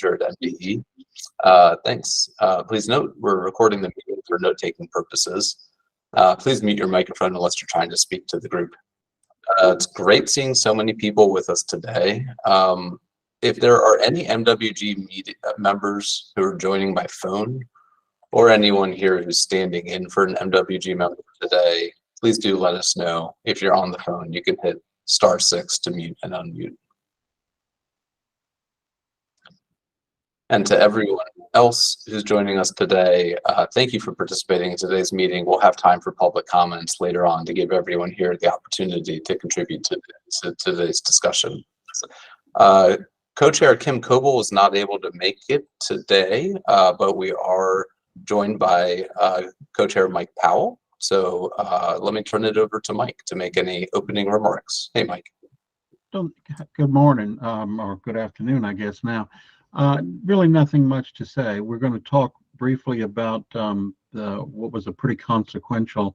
at MDE. Thanks. Please note we're recording the meeting for note-taking purposes. Please mute your microphone unless you're trying to speak to the group. It's great seeing so many people with us today. If there are any MWG members who are joining by phone, or anyone here who's standing in for an MWG member today, please do let us know. If you're on the phone, you can hit *6 to mute and unmute. And to everyone else who's joining us today, thank you for participating in today's meeting. We'll have time for public comments later on to give everyone here the opportunity to contribute to today's discussion. Co-chair Kim Coble was not able to make it today, but we are joined by co-chair Mike Powell. So let me turn it over to Mike to make any opening remarks. Hey, Mike. Good morning, or good afternoon, I guess now. Really nothing much to say. We're going to talk briefly about what was a pretty consequential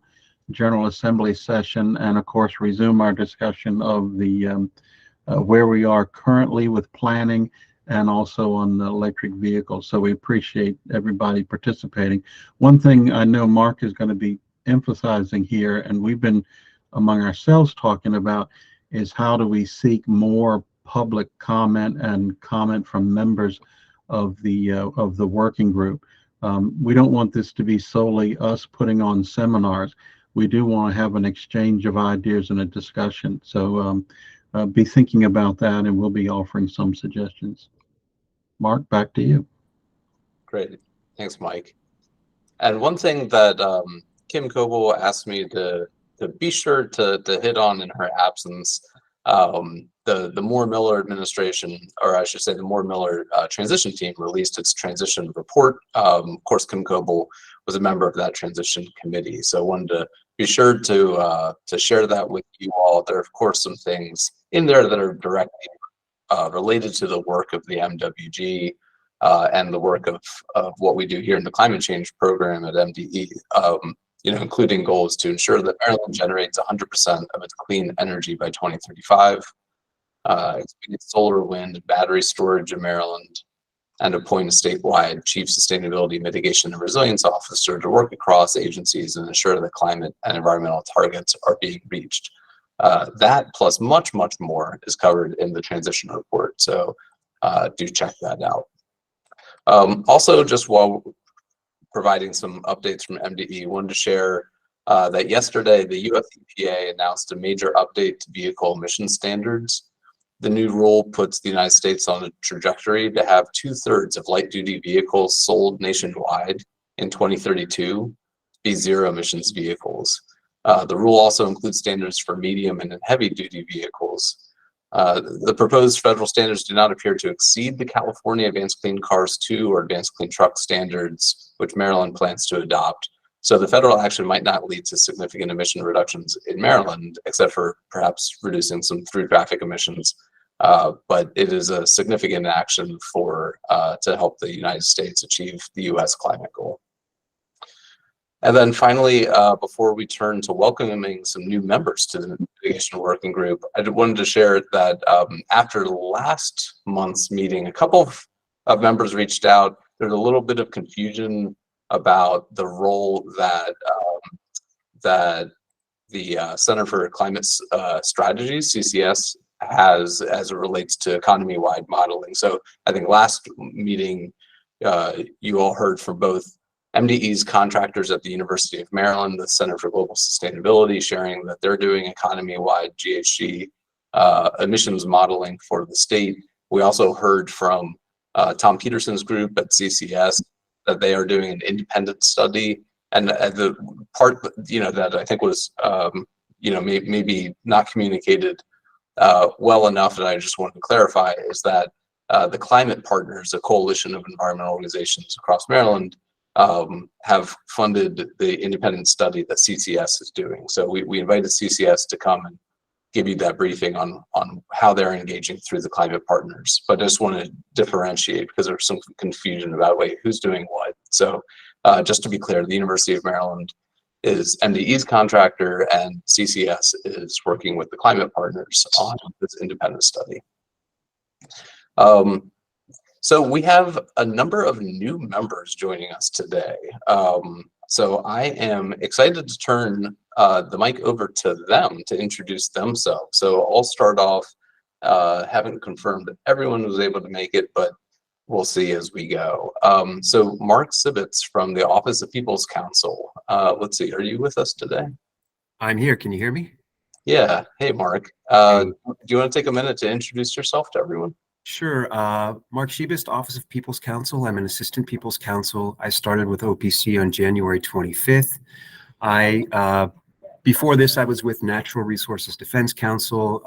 General Assembly session, and of course resume our discussion of the where we are currently with planning and also on the electric vehicles. So we appreciate everybody participating. One thing I know Mark is going to be emphasizing here, and we've been among ourselves talking about, is how do we seek more public comment and comment from members of the working group. We don't want this to be solely us putting on seminars. We do want to have an exchange of ideas and a discussion. So be thinking about that, and we'll be offering some suggestions. Mark, back to you. Great. Thanks, Mike. And one thing that Kim Coble asked me to be sure to hit on in her absence, the Moore-Miller administration, or I should say the Moore-Miller transition team, released its transition report. Of course, Kim Coble was a member of that transition committee, so I wanted to be sure to share that with you all. There are, of course, some things in there that are directly related to the work of the MWG and the work of what we do here in the climate change program at MDE. Including goals to ensure that Maryland generates 100% of its clean energy by 2035, expand solar, wind, battery storage in Maryland, and appoint a statewide chief sustainability, mitigation, and resilience officer to work across agencies and ensure that climate and environmental targets are being reached. That plus much, much more is covered in the transition report, so do check that out. Also, just while providing some updates from MDE, wanted to share that yesterday the US EPA announced a major update to vehicle emission standards. The new rule puts the United States on a trajectory to have 2/3 of light-duty vehicles sold nationwide in 2032 be zero emissions vehicles. The rule also includes standards for medium and heavy-duty vehicles. The proposed federal standards do not appear to exceed the California Advanced Clean Cars 2 or Advanced Clean Truck standards, which Maryland plans to adopt. So the federal action might not lead to significant emission reductions in Maryland, except for perhaps reducing some through traffic emissions. But it is a significant action to help the United States achieve the US climate goal. And then finally, before we turn to welcoming some new members to the mitigation working group, I wanted to share that after last month's meeting, a couple of members reached out. There's a little bit of confusion about the role that the Center for Climate Strategies, CCS, has as it relates to economy-wide modeling. So I think last meeting, you all heard from both MDE's contractors at the University of Maryland, the Center for Global Sustainability, sharing that they're doing economy-wide GHG emissions modeling for the state. We also heard from Tom Peterson's group at CCS that they are doing an independent study. And the part that I think was maybe not communicated well enough, and I just wanted to clarify, is that the Climate Partners, a coalition of environmental organizations across Maryland, have funded the independent study that CCS is doing. So we invited CCS to come and give you that briefing on how they're engaging through the Climate Partners. But I just want to differentiate because there's some confusion about, wait, who's doing what? So just to be clear, the University of Maryland is MDE's contractor, and CCS is working with the Climate Partners on this independent study. So we have a number of new members joining us today. So I am excited to turn the mic over to them to introduce themselves. So I'll start off, haven't confirmed that everyone was able to make it, but we'll see as we go. So Mark Sibitz from the Office of People's Counsel. Let's see, are you with us today? I'm here. Can you hear me? Yeah. Hey, Mark. Hey. Do you want to take a minute to introduce yourself to everyone? Sure. Mark Shebist, Office of People's Counsel. I'm an Assistant People's Counsel. I started with OPC on January 25th. Before this, I was with Natural Resources Defense Council,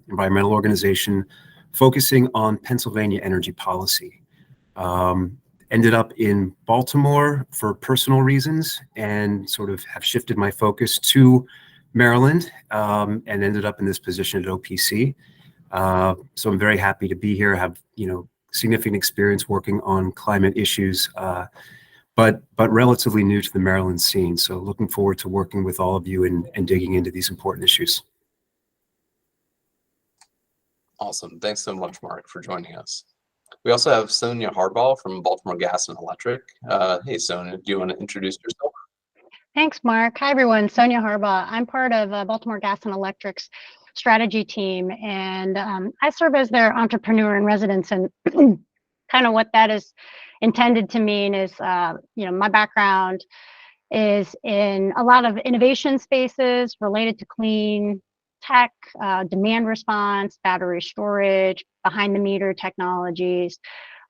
environmental organization, focusing on Pennsylvania energy policy. Ended up in Baltimore for personal reasons and sort of have shifted my focus to Maryland, and ended up in this position at OPC. So I'm very happy to be here. I have, significant experience working on climate issues, but relatively new to the Maryland scene. So looking forward to working with all of you and digging into these important issues. Awesome. Thanks so much, Mark, for joining us. We also have Sonia Harbaugh from Baltimore Gas and Electric. Hey, Sonia, do you want to introduce yourself? Thanks, Mark. Hi, everyone. Sonia Harbaugh. I'm part of Baltimore Gas and Electric's strategy team, and I serve as their entrepreneur in residence. And kind of what that is intended to mean is, my background is in a lot of innovation spaces related to clean tech, demand response, battery storage, behind the meter technologies.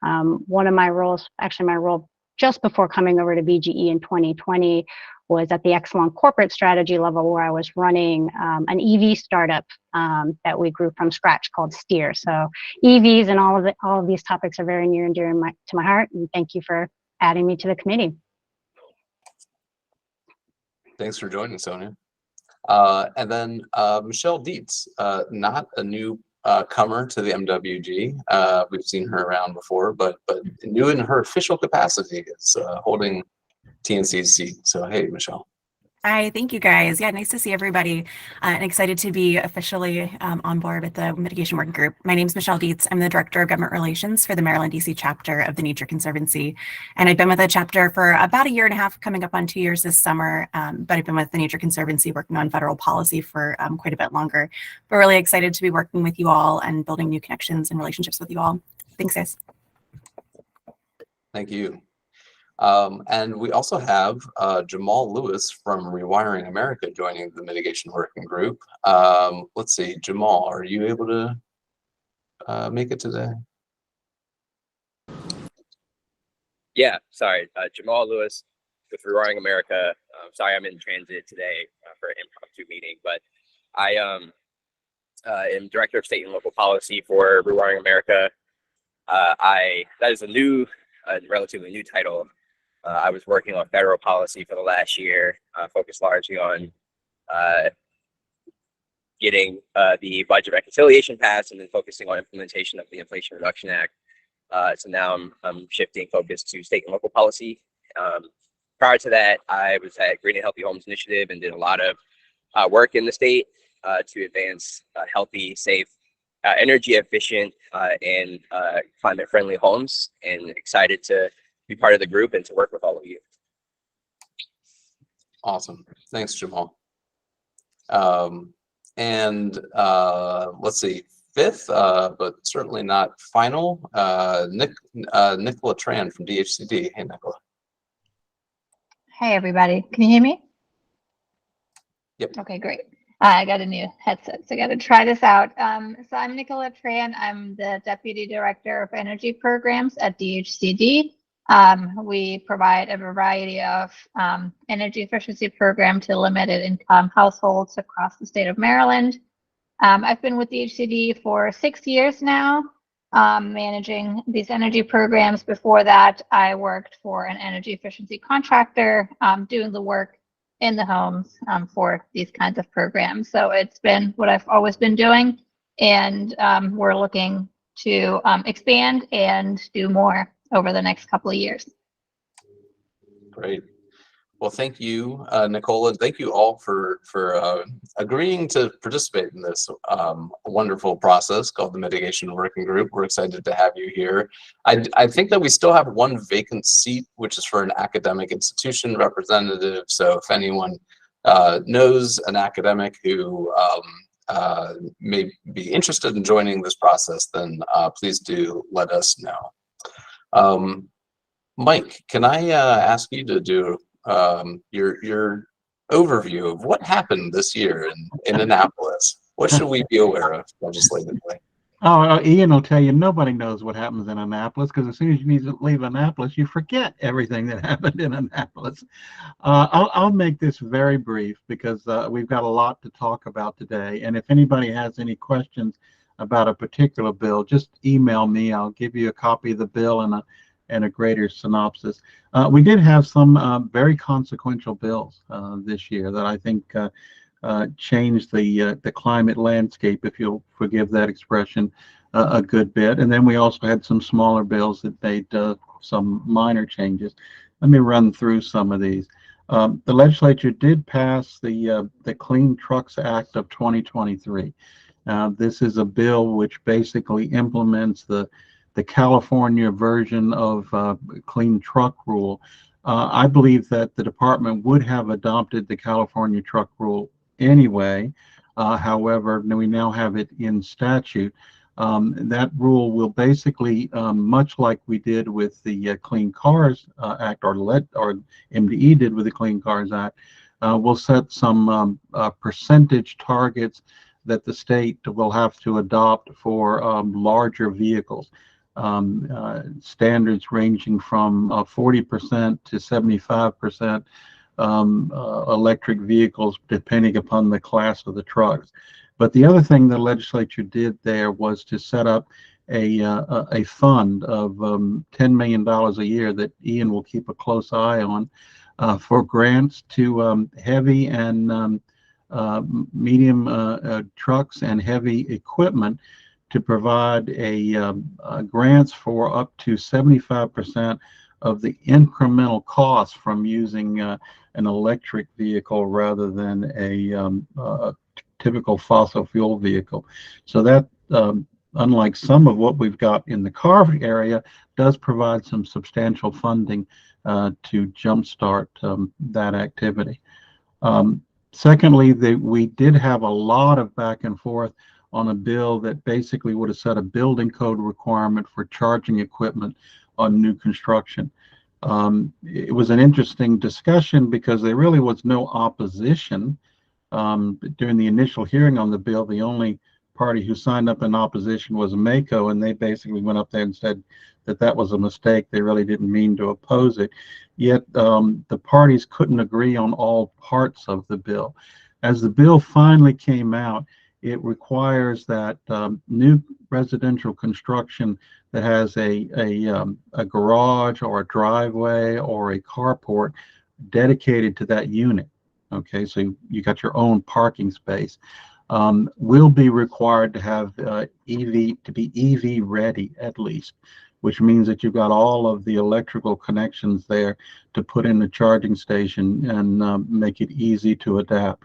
One of my roles, actually my role just before coming over to BGE in 2020, was at the Exelon corporate strategy level, where I was running an EV startup that we grew from scratch called Steer. So EVs and all of these topics are very near and dear to my heart. And thank you for adding me to the committee. Thanks for joining, Sonia. And then Michelle Dietz, not a new comer to the MWG. We've seen her around before, but new in her official capacity is holding TNC's seat. So, hey, Michelle. Hi, thank you guys. Yeah, nice to see everybody, and excited to be officially on board with the Mitigation Working Group. My name is Michelle Dietz. I'm the Director of Government Relations for the Maryland DC chapter of the Nature Conservancy. And I've been with the chapter for about a year and a half, coming up on 2 years this summer. But I've been with the Nature Conservancy working on federal policy for quite a bit longer. But really excited to be working with you all and building new connections and relationships with you all. Thanks, guys. Thank you. And we also have Jamal Lewis from Rewiring America joining the Mitigation Working Group. Let's see, Jamal, are you able to make it today? Yeah, sorry, Jamal Lewis with Rewiring America. Sorry, I'm in transit today for an impromptu meeting, but I am Director of State and Local Policy for Rewiring America. That is a relatively new title. I was working on federal policy for the last year, focused largely on getting the budget reconciliation passed and then focusing on implementation of the Inflation Reduction Act. So now I'm shifting focus to state and local policy. Prior to that, I was at Green and Healthy Homes Initiative and did a lot of work in the state to advance healthy, safe, energy efficient, and climate-friendly homes, and excited to be part of the group and to work with all of you. Awesome. Thanks, Jamal. And let's see, fifth, but certainly not final, Nicola Tran from DHCD. Hey, Nicola. Hey, everybody. Can you hear me? Yep. Okay, great. I got a new headset, so I got to try this out. So I'm Nicola Tran. I'm the Deputy Director of Energy Programs at DHCD. We provide a variety of energy efficiency programs to limited income households across the state of Maryland. I've been with DHCD for 6 years now, managing these energy programs. Before that, I worked for an energy efficiency contractor, doing the work in the homes for these kinds of programs. So it's been what I've always been doing, and we're looking to expand and do more over the next couple of years. Great. Well, thank you, Nicole, and thank you all for agreeing to participate in this wonderful process called the Mitigation Working Group. We're excited to have you here. I think that we still have one vacant seat, which is for an academic institution representative. So if anyone knows an academic who may be interested in joining this process, then please do let us know. Mike, can I ask you to do your overview of what happened this year in Annapolis? What should we be aware of legislatively? Oh, Ian will tell you nobody knows what happens in Annapolis, because as soon as you need to leave Annapolis, you forget everything that happened in Annapolis. I'll make this very brief, because we've got a lot to talk about today. And if anybody has any questions about a particular bill, just email me. I'll give you a copy of the bill and a greater synopsis. We did have some very consequential bills this year that I think changed the climate landscape, if you'll forgive that expression, a good bit. And then we also had some smaller bills that made some minor changes. Let me run through some of these. The legislature did pass the Clean Trucks Act of 2023. This is a bill which basically implements the California version of Clean Truck Rule. I believe that the department would have adopted the California Truck Rule anyway. However, we now have it in statute. That rule will basically, much like we did with the Clean Cars Act, or MDE did with the Clean Cars Act, will set some percentage targets that the state will have to adopt for larger vehicles. Standards ranging from 40% to 75% electric vehicles, depending upon the class of the trucks. But the other thing the legislature did there was to set up a fund of $10 million a year that Ian will keep a close eye on for grants to heavy and medium trucks and heavy equipment, to provide grants for up to 75% of the incremental cost from using an electric vehicle rather than a typical fossil fuel vehicle. So that, unlike some of what we've got in the car area, does provide some substantial funding to jumpstart that activity. Secondly, we did have a lot of back and forth on a bill that basically would have set a building code requirement for charging equipment on new construction. It was an interesting discussion because there really was no opposition. During the initial hearing on the bill, the only party who signed up in opposition was MACO, and they basically went up there and said that that was a mistake. They really didn't mean to oppose it. Yet the parties couldn't agree on all parts of the bill. As the bill finally came out, it requires that new residential construction that has a garage or a driveway or a carport dedicated to that unit, okay, so you got your own parking space, will be required to have EV ready at least, which means that you've got all of the electrical connections there to put in the charging station and make it easy to adapt.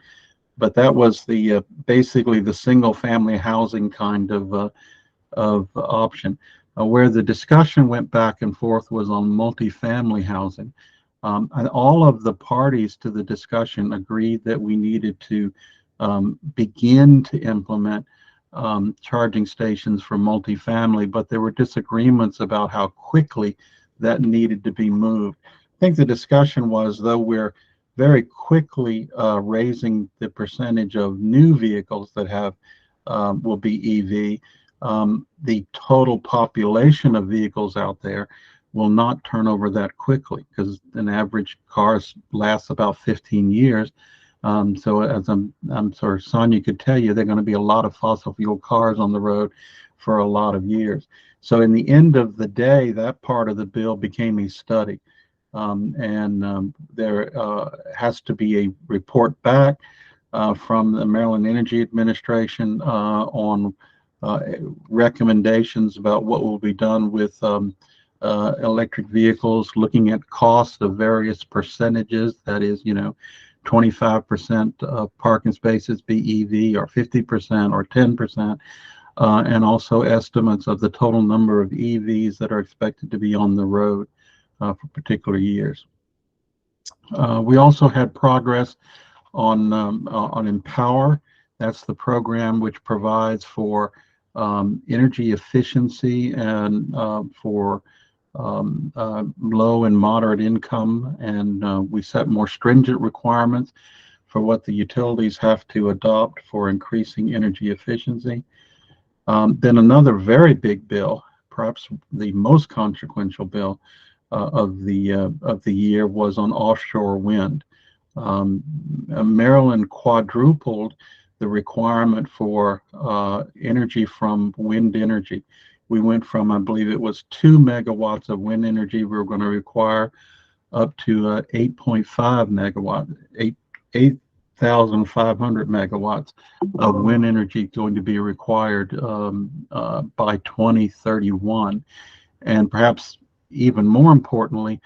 But that was the basically the single family housing kind of option. Where the discussion went back and forth was on multifamily housing. And all of the parties to the discussion agreed that we needed to begin to implement charging stations for multifamily, but there were disagreements about how quickly that needed to be moved. I think the discussion was, though we're very quickly raising the percentage of new vehicles that have will be EV, the total population of vehicles out there will not turn over that quickly, because an average car lasts about 15 years. So as I'm sure Sonia could tell you, there are going to be a lot of fossil fuel cars on the road for a lot of years. So in the end of the day, that part of the bill became a study. There has to be a report back from the Maryland Energy Administration on recommendations about what will be done with electric vehicles, looking at costs of various percentages. That is, 25% of parking spaces be EV, or 50%, or 10%, and also estimates of the total number of EVs that are expected to be on the road for particular years. We also had progress on Empower. That's the program which provides for energy efficiency and for low and moderate income, and we set more stringent requirements for what the utilities have to adopt for increasing energy efficiency. Then another very big bill, perhaps the most consequential bill of the year, was on offshore wind. Maryland quadrupled the requirement for energy from wind energy. We went from, I believe it was 2 megawatts of wind energy we were going to require, up to 8.5 megawatts, 8,500 megawatts of wind energy going to be required by 2031. And perhaps even more importantly,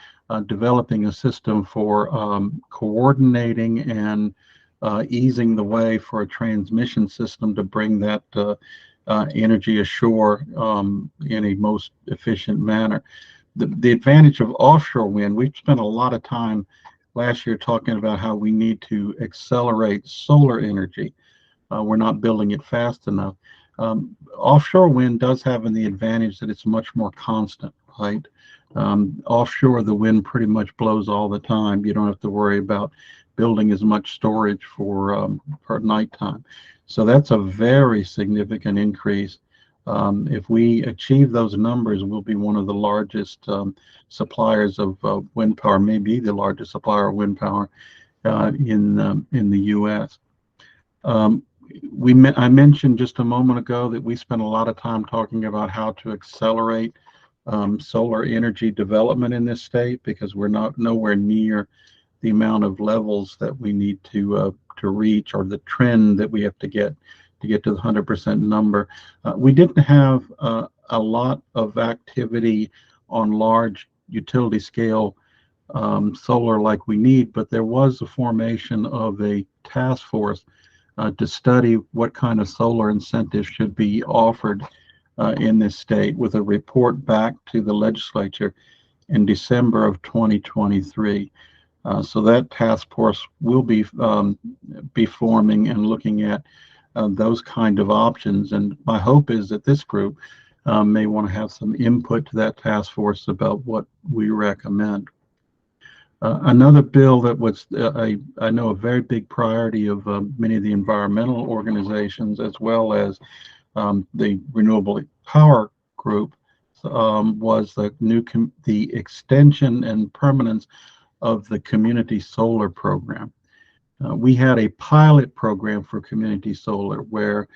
developing a system for coordinating and easing the way for a transmission system to bring that energy ashore in a most efficient manner. The advantage of offshore wind, we've spent a lot of time last year talking about how we need to accelerate solar energy. We're not building it fast enough. Offshore wind does have the advantage that it's much more constant, right? Offshore, the wind pretty much blows all the time. You don't have to worry about building as much storage for nighttime. So that's a very significant increase. If we achieve those numbers, we'll be one of the largest suppliers of wind power, maybe the largest supplier of wind power in the U.S. I mentioned just a moment ago that we spent a lot of time talking about how to accelerate solar energy development in this state, because we're nowhere near the amount of levels that we need to reach, or the trend that we have to get to the 100% number. We didn't have a lot of activity on large utility scale solar like we need, but there was a formation of a task force to study what kind of solar incentives should be offered in this state, with a report back to the legislature in December of 2023. So that task force will be forming and looking at those kind of options. And my hope is that this group may want to have some input to that task force about what we recommend. Another bill that was, I know, a very big priority of many of the environmental organizations, as well as the renewable power group, was the extension and permanence of the community solar program. We had a pilot program for community solar where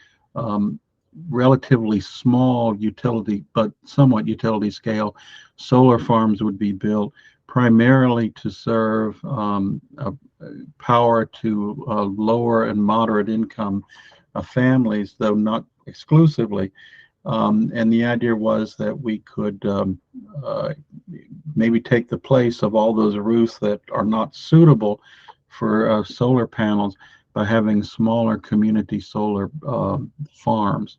relatively small utility, but somewhat utility scale solar farms would be built, primarily to serve power to lower and moderate income families, though not exclusively. And the idea was that we could maybe take the place of all those roofs that are not suitable for solar panels by having smaller community solar farms.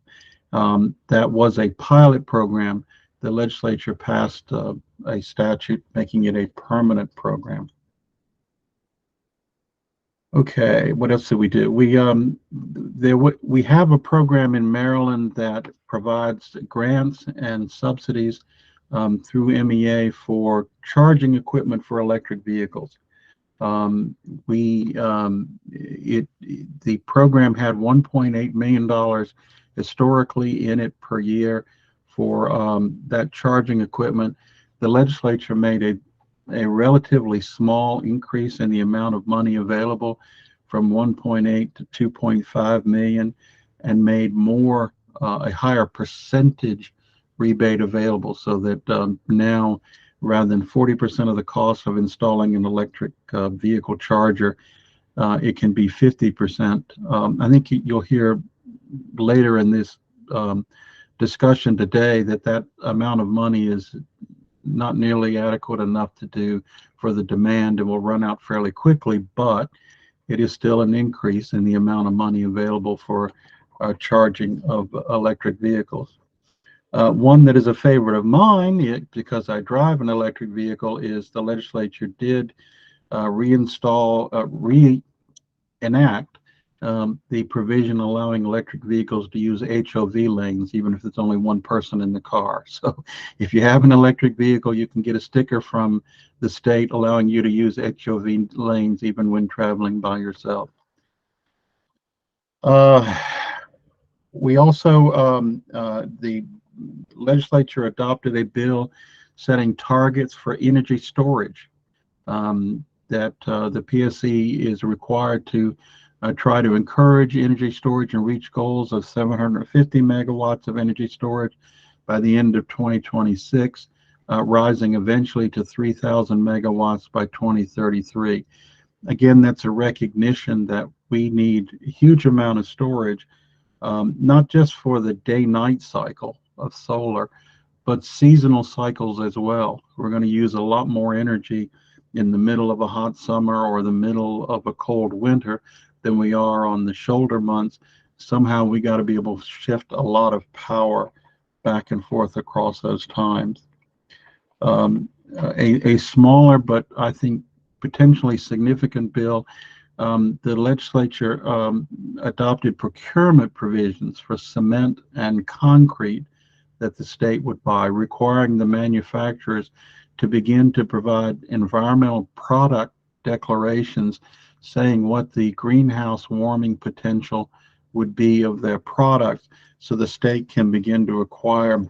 That was a pilot program. The legislature passed a statute making it a permanent program. Okay, what else did we do? We have a program in Maryland that provides grants and subsidies through MEA for charging equipment for electric vehicles. The program had $1.8 million historically in it per year for that charging equipment. The legislature made a relatively small increase in the amount of money available, from 1.8 to 2.5 million, and made more a higher percentage rebate available, so that now, rather than 40% of the cost of installing an electric vehicle charger, it can be 50%. I think you'll hear later in this discussion today that amount of money is not nearly adequate enough to do for the demand and will run out fairly quickly, but it is still an increase in the amount of money available for charging of electric vehicles. One that is a favorite of mine, because I drive an electric vehicle, is the legislature did reenact the provision allowing electric vehicles to use HOV lanes, even if it's only one person in the car. So if you have an electric vehicle, you can get a sticker from the state allowing you to use HOV lanes even when traveling by yourself. We also, the legislature adopted a bill setting targets for energy storage, that the PSC is required to try to encourage energy storage and reach goals of 750 megawatts of energy storage by the end of 2026, rising eventually to 3,000 megawatts by 2033. Again, that's a recognition that we need a huge amount of storage, not just for the day-night cycle of solar, but seasonal cycles as well. We're going to use a lot more energy in the middle of a hot summer or the middle of a cold winter than we are on the shoulder months. Somehow we got to be able to shift a lot of power back and forth across those times. A smaller, but I think potentially significant bill, the legislature adopted procurement provisions for cement and concrete that the state would buy, requiring the manufacturers to begin to provide environmental product declarations saying what the greenhouse warming potential would be of their products, so the state can begin to acquire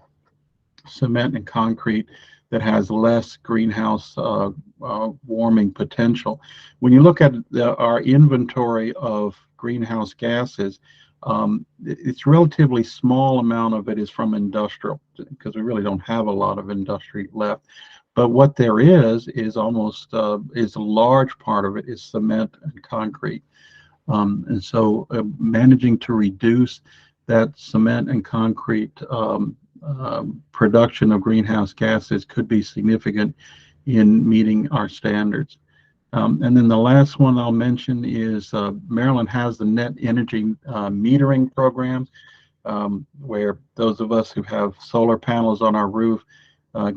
cement and concrete that has less greenhouse warming potential. When you look at our inventory of greenhouse gases, it's relatively small amount of it is from industrial, because we really don't have a lot of industry left. But what there is almost is a large part of it is cement and concrete. And so managing to reduce that cement and concrete production of greenhouse gases could be significant in meeting our standards. And then the last one I'll mention is Maryland has the net energy metering program, where those of us who have solar panels on our roof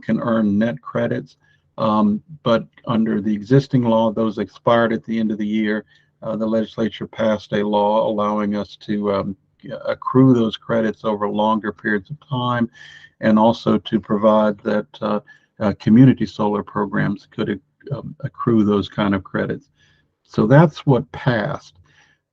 can earn net credits. But under the existing law, those expired at the end of the year. The legislature passed a law allowing us to accrue those credits over longer periods of time, and also to provide that community solar programs could accrue those kind of credits. So that's what passed.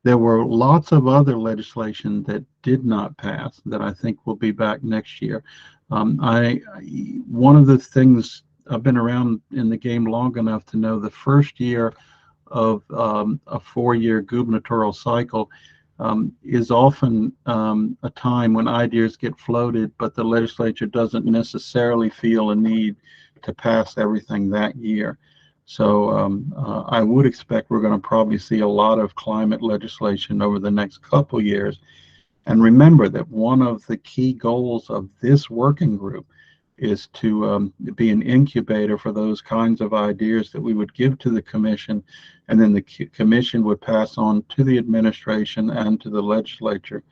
There were lots of other legislation that did not pass that I think will be back next year. One of the things, I've been around in the game long enough to know the first year of a four-year gubernatorial cycle is often a time when ideas get floated, but the legislature doesn't necessarily feel a need to pass everything that year. So I would expect we're going to probably see a lot of climate legislation over the next couple years. And remember that one of the key goals of this working group is to be an incubator for those kinds of ideas that we would give to the commission, and then the commission would pass on to the administration and to the legislature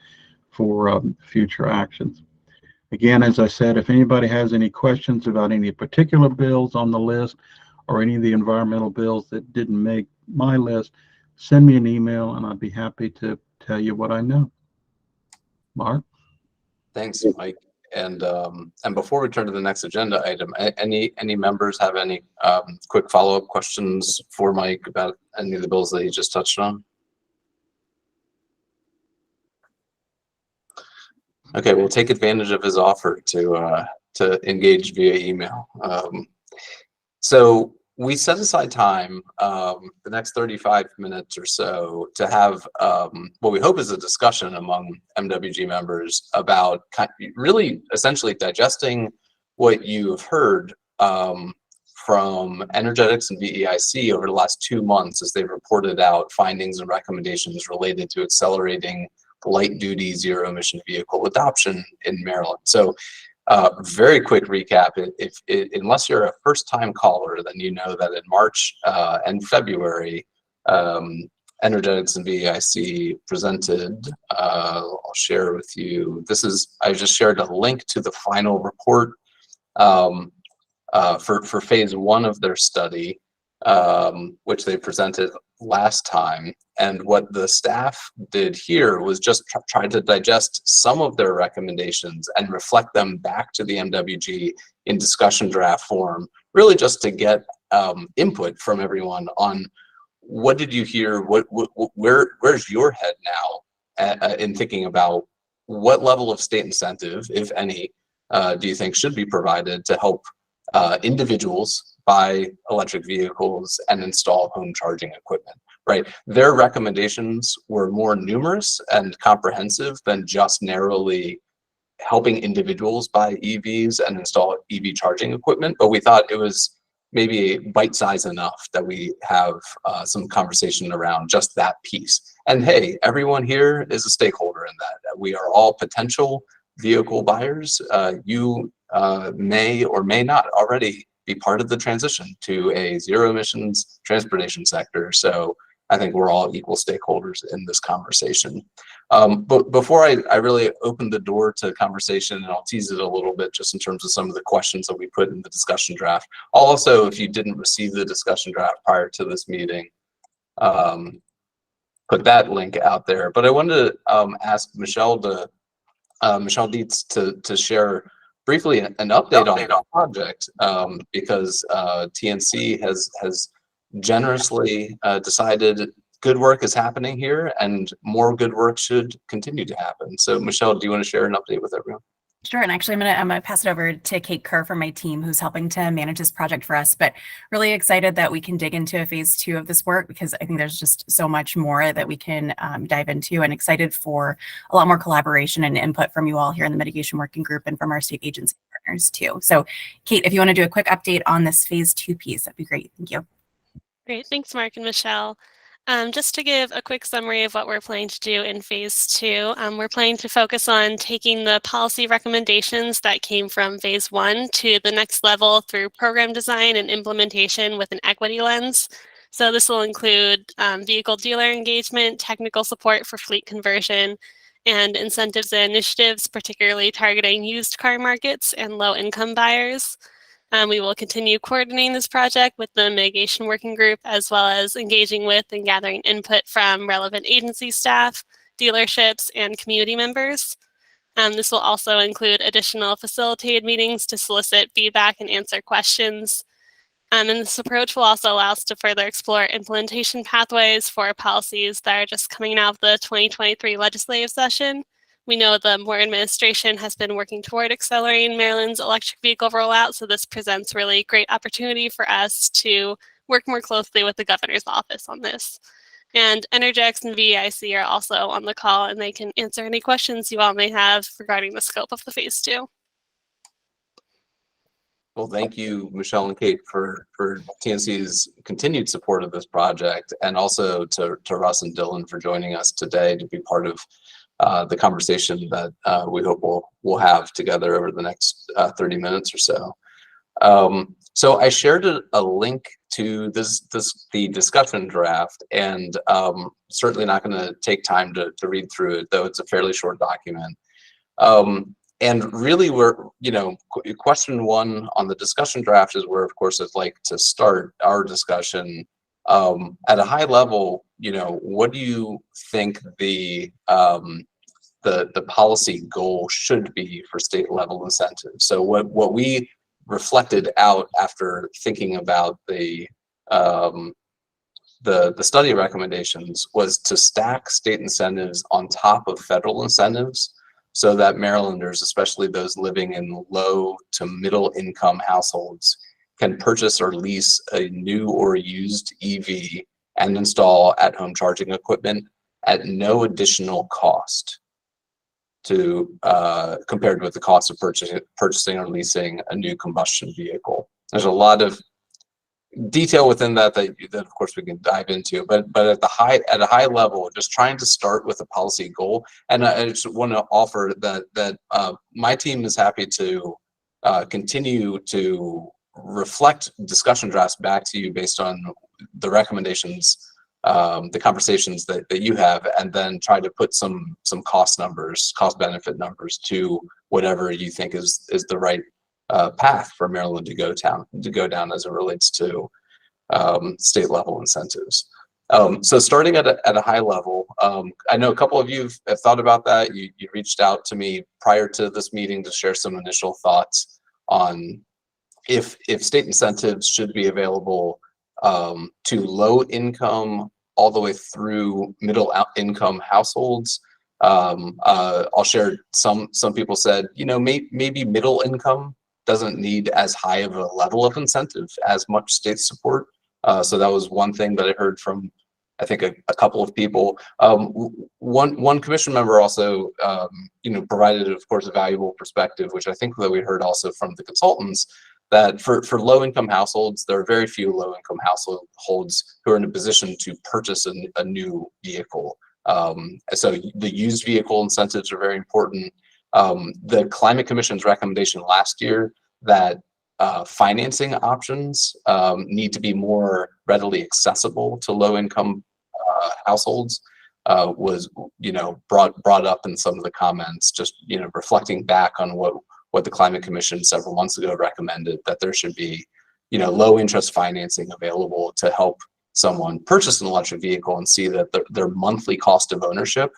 for future actions. Again, as I said, if anybody has any questions about any particular bills on the list or any of the environmental bills that didn't make my list, send me an email and I'd be happy to tell you what I know. Mark? Thanks, Mike. And before we turn to the next agenda item, any members have any quick follow-up questions for Mike about any of the bills that he just touched on? Okay, we'll take advantage of his offer to engage via email. So we set aside time, the next 35 minutes or so, to have what we hope is a discussion among MWG members about really essentially digesting what you've heard from Energetics and VEIC over the last 2 months as they've reported out findings and recommendations related to accelerating light-duty zero-emission vehicle adoption in Maryland. So Very quick recap. Unless you're a first-time caller, then you know that in March and February, Energetics and VEIC presented. I'll share with you. I just shared a link to the final report for phase 1 of their study, which they presented last time. And what the staff did here was just try to digest some of their recommendations and reflect them back to the MWG in discussion draft form, really just to get input from everyone on what did you hear, where's your head now in thinking about what level of state incentive, if any, do you think should be provided to help individuals buy electric vehicles and install home charging equipment, right? Their recommendations were more numerous and comprehensive than just narrowly helping individuals buy EVs and install EV charging equipment, but we thought it was maybe bite-sized enough that we have some conversation around just that piece. And hey, everyone here is a stakeholder in that. We are all potential vehicle buyers. You may or may not already be part of the transition to a zero emissions transportation sector. So I think we're all equal stakeholders in this conversation. But before I really open the door to conversation, and I'll tease it a little bit just in terms of some of the questions that we put in the discussion draft. Also, if you didn't receive the discussion draft prior to this meeting, put that link out there. But I wanted to ask Michelle Dietz to share briefly an update on the project, because TNC has generously decided good work is happening here and more good work should continue to happen. So Michelle, do you want to share an update with everyone? Sure, and actually I'm gonna pass it over to Kate Kerr from my team, who's helping to manage this project for us, but really excited that we can dig into a phase 2 of this work, because I think there's just so much more that we can dive into, and excited for a lot more collaboration and input from you all here in the mitigation working group and from our state agency partners too. So Kate, if you want to do a quick update on this phase 2 piece, that'd be great. Thank you. Great, thanks Mark and Michelle. Just to give a quick summary of what we're planning to do in phase 2, we're planning to focus on taking the policy recommendations that came from phase 1 to the next level through program design and implementation with an equity lens. So this will include vehicle dealer engagement, technical support for fleet conversion, and incentives and initiatives, particularly targeting used car markets and low-income buyers. We will continue coordinating this project with the mitigation working group, as well as engaging with and gathering input from relevant agency staff, dealerships, and community members. This will also include additional facilitated meetings to solicit feedback and answer questions. And this approach will also allow us to further explore implementation pathways for policies that are just coming out of the 2023 legislative session. We know the Moore administration has been working toward accelerating Maryland's electric vehicle rollout, so this presents really great opportunity for us to work more closely with the governor's office on this. And Energetics and VEIC are also on the call, and they can answer any questions you all may have regarding the scope of the phase 2. Well, thank you, Michelle and Kate, for TNC's continued support of this project, and also to Russ and Dylan for joining us today to be part of the conversation that we hope we'll have together over the next 30 minutes or so. So I shared a link to the discussion draft, and certainly not going to take time to read through it, though it's a fairly short document. And really, question 1 on the discussion draft is where, of course, I'd like to start our discussion. At a high level, what do you think the policy goal should be for state level incentives? So what we reflected out after thinking about the study recommendations was to stack state incentives on top of federal incentives, so that Marylanders, especially those living in low to middle income households, can purchase or lease a new or used EV and install at-home charging equipment at no additional cost compared with the cost of purchasing or leasing a new combustion vehicle. There's a lot of detail within that that of course we can dive into, but at a high level, just trying to start with a policy goal. And I just want to offer that my team is happy to continue to reflect discussion drafts back to you based on the recommendations, the conversations that you have, and then try to put some cost benefit numbers to whatever you think is the right path for Maryland to go down as it relates to state level incentives. So starting at a high level, I know a couple of you have thought about that. You reached out to me prior to this meeting to share some initial thoughts on if state incentives should be available to low income all the way through middle income households. I'll share some people said, maybe middle income doesn't need as high of a level of incentive as much state support. So that was one thing that I heard from, I think, a couple of people. One commission member also, provided, of course, a valuable perspective, which I think that we heard also from the consultants, that for low-income households, there are very few low-income households who are in a position to purchase a new vehicle. So the used vehicle incentives are very important. The Climate Commission's recommendation last year that financing options need to be more readily accessible to low-income households was, brought up in some of the comments. Just reflecting back on what the Climate Commission several months ago recommended, that there should be, low-interest financing available to help someone purchase an electric vehicle and see that their monthly cost of ownership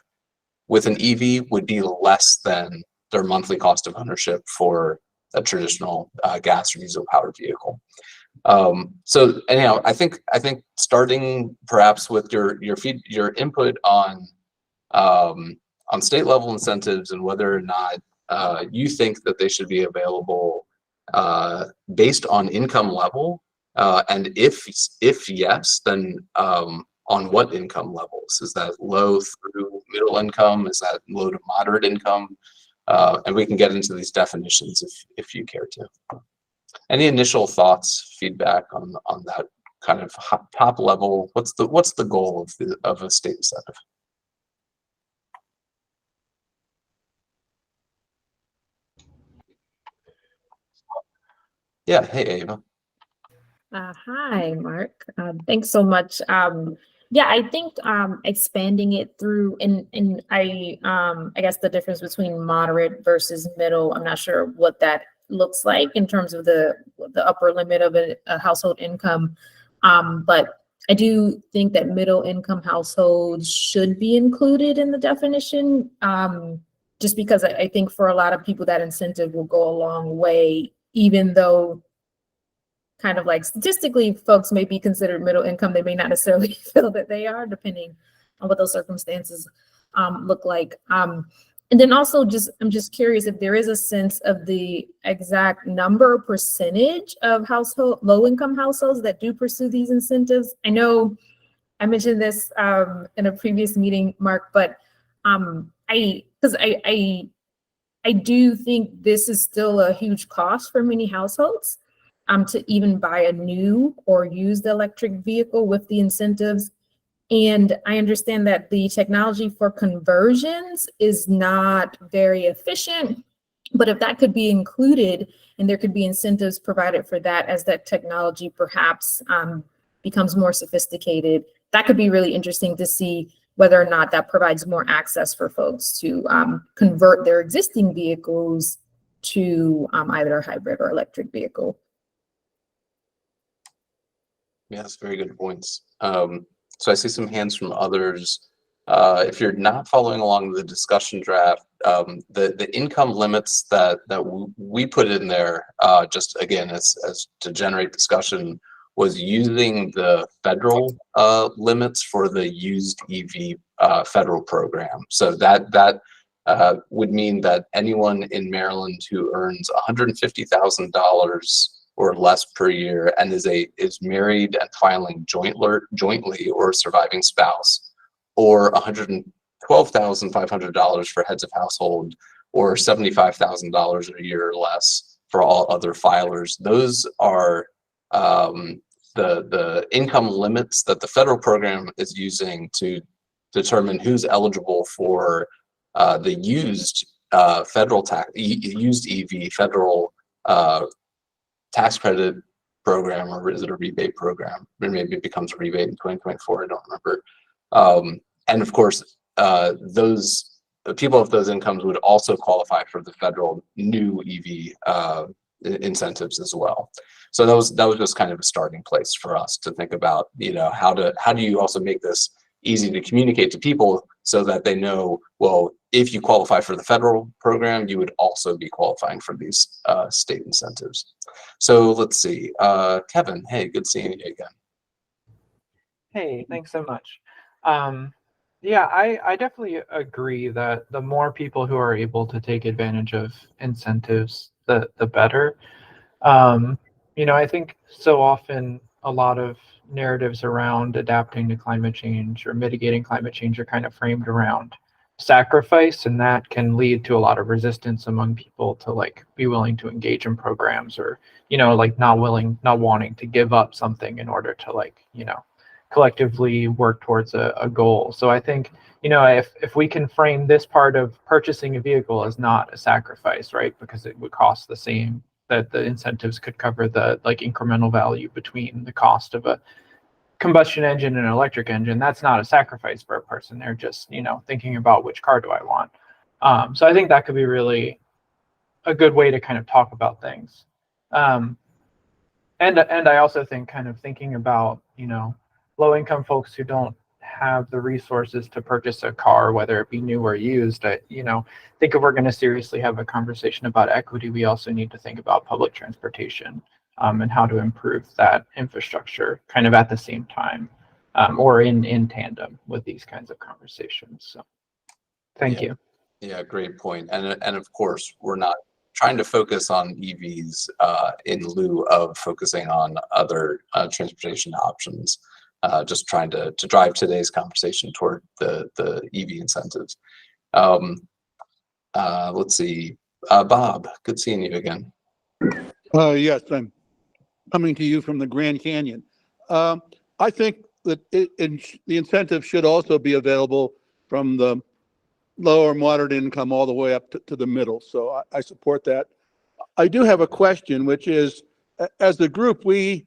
with an EV would be less than their monthly cost of ownership for a traditional gas or diesel powered vehicle. So anyhow, I think starting perhaps with your input on state level incentives and whether or not you think that they should be available based on income level, and if yes, then on what income levels? Is that low through middle income? Is that low to moderate income? And we can get into these definitions if you care to. Any initial thoughts, feedback on that kind of top level? What's the goal of a state incentive? Yeah. Hey, Ava. Hi, Mark. Thanks so much. Yeah, I think expanding it through and I guess the difference between moderate versus middle, I'm not sure what that looks like in terms of the upper limit of a household income. But I do think that middle income households should be included in the definition, just because I think for a lot of people that incentive will go a long way, even though kind of like statistically folks may be considered middle income, they may not necessarily feel that they are, depending on what those circumstances look like. And then also I'm just curious if there is a sense of the exact number or percentage of low income households that do pursue these incentives. I know I mentioned this in a previous meeting, Mark, but I do think this is still a huge cost for many households to even buy a new or used electric vehicle with the incentives. And I understand that the technology for conversions is not very efficient, but if that could be included and there could be incentives provided for that as that technology perhaps becomes more sophisticated, that could be really interesting to see whether or not that provides more access for folks to convert their existing vehicles to either a hybrid or electric vehicle. Yes, very good points. So I see some hands from others. If you're not following along the discussion draft, the income limits that we put in there, just again as to generate discussion, was using the federal limits for the used EV federal program. So that would mean that anyone in Maryland who earns $150,000 or less per year and is married and filing jointly or surviving spouse, or $112,500 for heads of household, or $75,000 a year or less for all other filers. Those are the income limits that the federal program is using to determine who's eligible for the used federal used EV federal tax credit program, or is it a rebate program? Or maybe it becomes a rebate in 2024. I don't remember. And of course, those people of those incomes would also qualify for the federal new EV incentives as well. So that was just kind of a starting place for us to think about, how do you also make this easy to communicate to people so that they know, well, if you qualify for the federal program, you would also be qualifying for these state incentives. So let's see, Kevin, hey, good seeing you again. Hey, thanks so much. Yeah, I definitely agree that the more people who are able to take advantage of incentives, the better. I think so often a lot of narratives around adapting to climate change or mitigating climate change are kind of framed around sacrifice, and that can lead to a lot of resistance among people to be willing to engage in programs, or not wanting to give up something in order to collectively work towards a goal. So I think if we can frame this part of purchasing a vehicle as not a sacrifice, right, because it would cost the same, that the incentives could cover the incremental value between the cost of a combustion engine and an electric engine, that's not a sacrifice for a person. They're just thinking about which car do I want. So I think that could be really a good way to kind of talk about things. And I also think kind of thinking about low income folks who don't have the resources to purchase a car, whether it be new or used. I think if we're going to seriously have a conversation about equity, we also need to think about public transportation and how to improve that infrastructure kind of at the same time, or in tandem with these kinds of conversations. So thank you. Yeah, great point. And of course, we're not trying to focus on EVs in lieu of focusing on other transportation options. Just trying to drive today's conversation toward the EV incentives. Let's see, Bob, good seeing you again. Yes, I'm coming to you from the Grand Canyon. I think that the incentive should also be available from the lower moderate income all the way up to the middle. So I support that. I do have a question, which is, as a group, we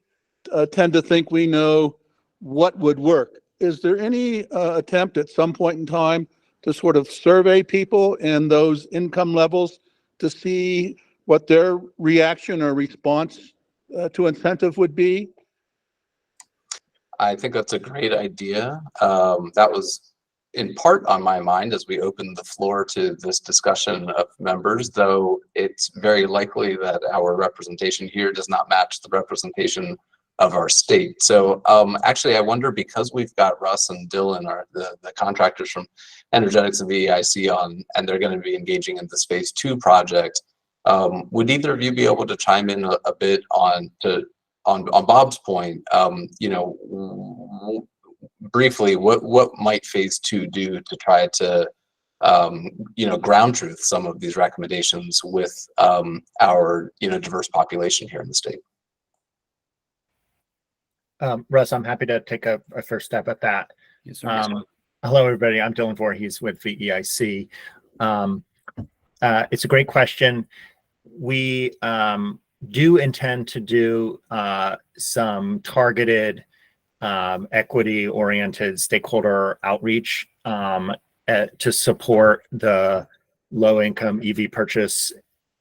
tend to think we know what would work. Is there any attempt at some point in time to sort of survey people in those income levels to see what their reaction or response to incentive would be? I think that's a great idea. That was in part on my mind as we opened the floor to this discussion of members, though it's very likely that our representation here does not match the representation of our state. So actually, I wonder, because we've got Russ and Dylan, the contractors from Energetics and VEIC on, and they're going to be engaging in this phase 2 project, would either of you be able to chime in a bit on Bob's point, briefly, what might phase 2 do to try to ground truth some of these recommendations with our diverse population here in the state? Russ, I'm happy to take a first step at that. Yes, sir. Hello, everybody. I'm Dylan Voorhees with VEIC. It's a great question. We do intend to do some targeted equity-oriented stakeholder outreach to support the low-income EV purchase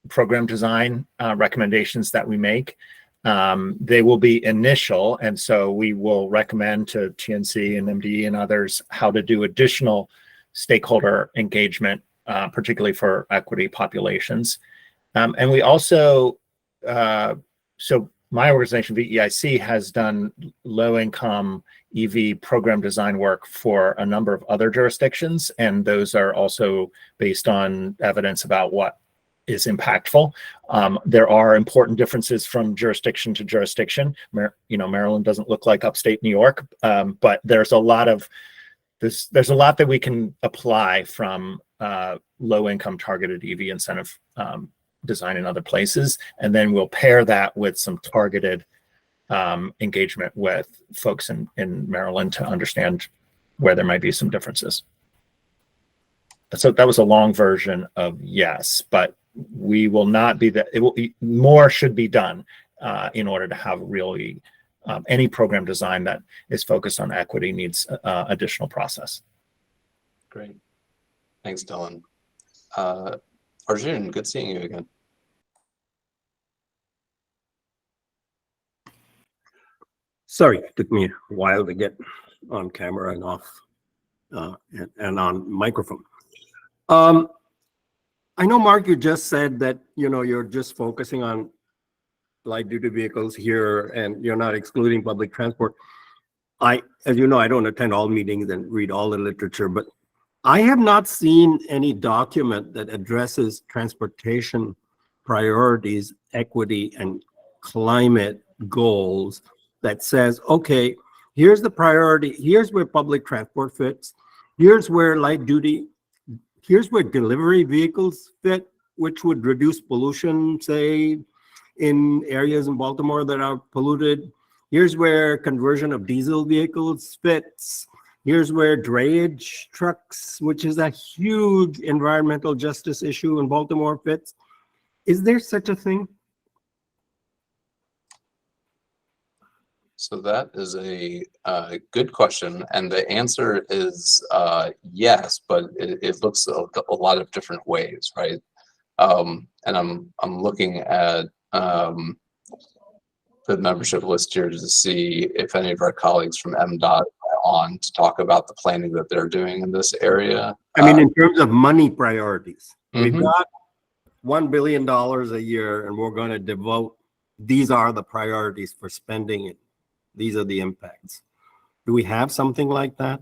program design recommendations that we make. They will be initial, and so we will recommend to TNC and MDE and others how to do additional stakeholder engagement, particularly for equity populations. And we also, so my organization, VEIC, has done low-income EV program design work for a number of other jurisdictions, and those are also based on evidence about what is impactful. There are important differences from jurisdiction to jurisdiction. Maryland doesn't look like upstate New York, but there's a lot that we can apply from low-income targeted EV incentive design in other places, and then we'll pair that with some targeted engagement with folks in Maryland to understand where there might be some differences. So that was a long version of yes, but we will not be that. It will be more should be done in order to have really any program design that is focused on equity needs additional process. Great. Thanks, Dylan. Arjun, good seeing you again. Sorry, it took me a while to get on camera and off and on microphone. I know, Mark, you just said that, you're just focusing on light duty vehicles here and you're not excluding public transport. As you know, I don't attend all meetings and read all the literature, but I have not seen any document that addresses transportation priorities, equity, and climate goals that says, okay, here's the priority, here's where public transport fits, here's where here's where delivery vehicles fit, which would reduce pollution, say, in areas in Baltimore that are polluted. Here's where conversion of diesel vehicles fits. Here's where drayage trucks, which is a huge environmental justice issue in Baltimore, fits. Is there such a thing? So that is a good question, and the answer is yes, but it looks a lot of different ways, right? And I'm looking at the membership list here to see if any of our colleagues from MDOT are on to talk about the planning that they're doing in this area. I mean, in terms of money priorities, we've Mhm. got $1 billion a year, and we're going to devote, these are the priorities for spending it. These are the impacts. Do we have something like that?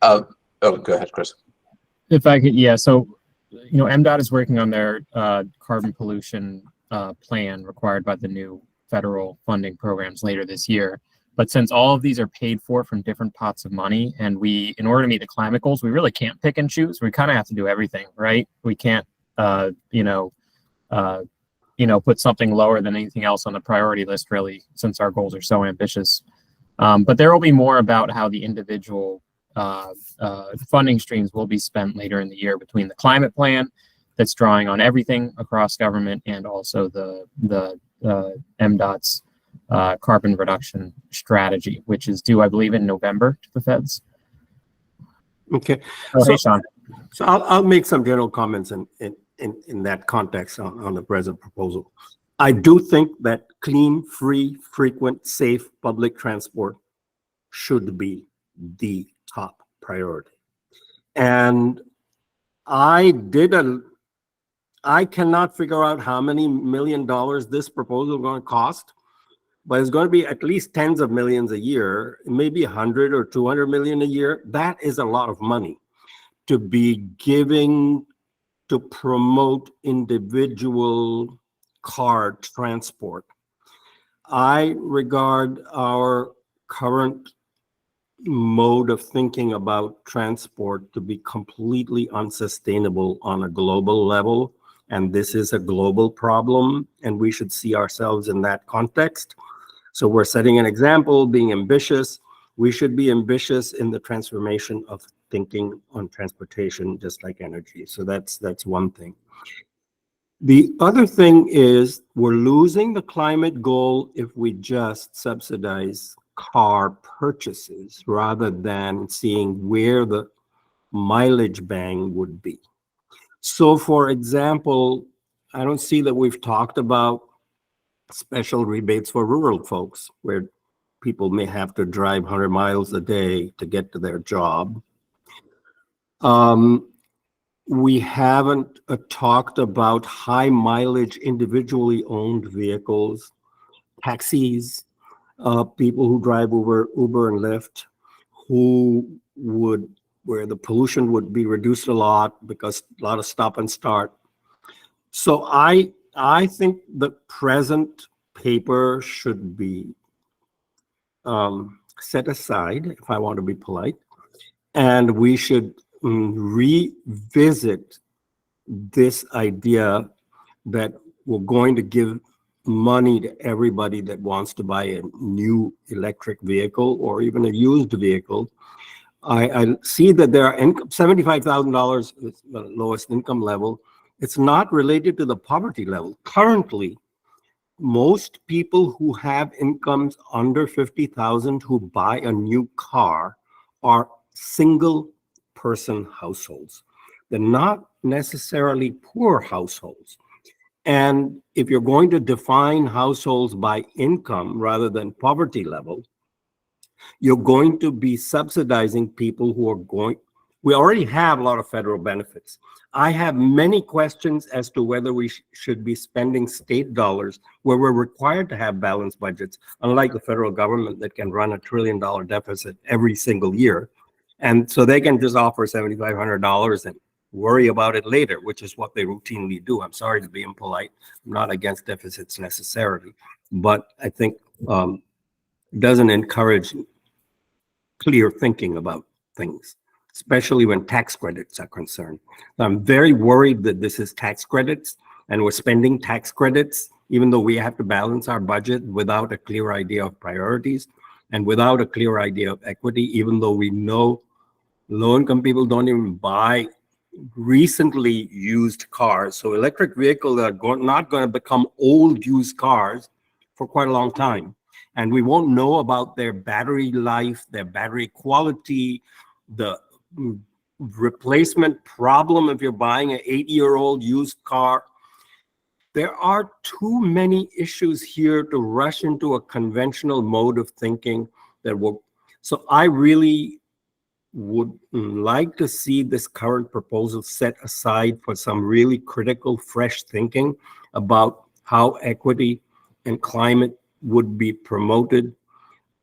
Oh, go ahead, Chris. If I could, yeah. So, MDOT is working on their carbon pollution plan required by the new federal funding programs later this year. But since all of these are paid for from different pots of money, and in order to meet the climate goals, we really can't pick and choose. We kind of have to do everything, right? We can't, put something lower than anything else on the priority list, really, since our goals are so ambitious. But there will be more about how the individual funding streams will be spent later in the year between the climate plan that's drawing on everything across government and also the MDOT's carbon reduction strategy, which is due, I believe, in November to the feds. Okay. Oh, hey, Sean. So I'll make some general comments in that context on the present proposal. I do think that clean, free, frequent, safe public transport should be the top priority. And I cannot figure out how many $1 million this proposal is going to cost, but it's going to be at least tens of millions a year, maybe 100 or 200 million a year. That is a lot of money to be giving to promote individual car transport. I regard our current mode of thinking about transport to be completely unsustainable on a global level. And this is a global problem, and we should see ourselves in that context. So we're setting an example, being ambitious. We should be ambitious in the transformation of thinking on transportation, just like energy. So that's one thing. The other thing is we're losing the climate goal if we just subsidize car purchases rather than seeing where the mileage bang would be. So for example, I don't see that we've talked about special rebates for rural folks where people may have to drive 100 miles a day to get to their job. We haven't talked about high mileage individually owned vehicles, taxis, people who drive Uber and Lyft, where the pollution would be reduced a lot because a lot of stop and start. So I think the present paper should be set aside, if I want to be polite, and we should revisit this idea that we're going to give money to everybody that wants to buy a new electric vehicle or even a used vehicle. I see that there are $75,000 is the lowest income level. It's not related to the poverty level. Currently, most people who have incomes under 50,000 who buy a new car are single person households. They're not necessarily poor households. And if you're going to define households by income rather than poverty level, you're going to be subsidizing people who are going. We already have a lot of federal benefits. I have many questions as to whether we should be spending state dollars where we're required to have balanced budgets, unlike the federal government that can run $1 trillion deficit every single year. And so they can just offer $7,500 and worry about it later, which is what they routinely do. I'm sorry to be impolite. I'm not against deficits necessarily, but I think it doesn't encourage clear thinking about things, especially when tax credits are concerned. I'm very worried that this is tax credits and we're spending tax credits, even though we have to balance our budget without a clear idea of priorities and without a clear idea of equity, even though we know low-income people don't even buy recently used cars. So electric vehicles are not going to become old used cars for quite a long time. And we won't know about their battery life, their battery quality, the replacement problem if you're buying an 8-year-old used car. There are too many issues here to rush into a conventional mode of thinking that will. So I really would like to see this current proposal set aside for some really critical, fresh thinking about how equity and climate would be promoted.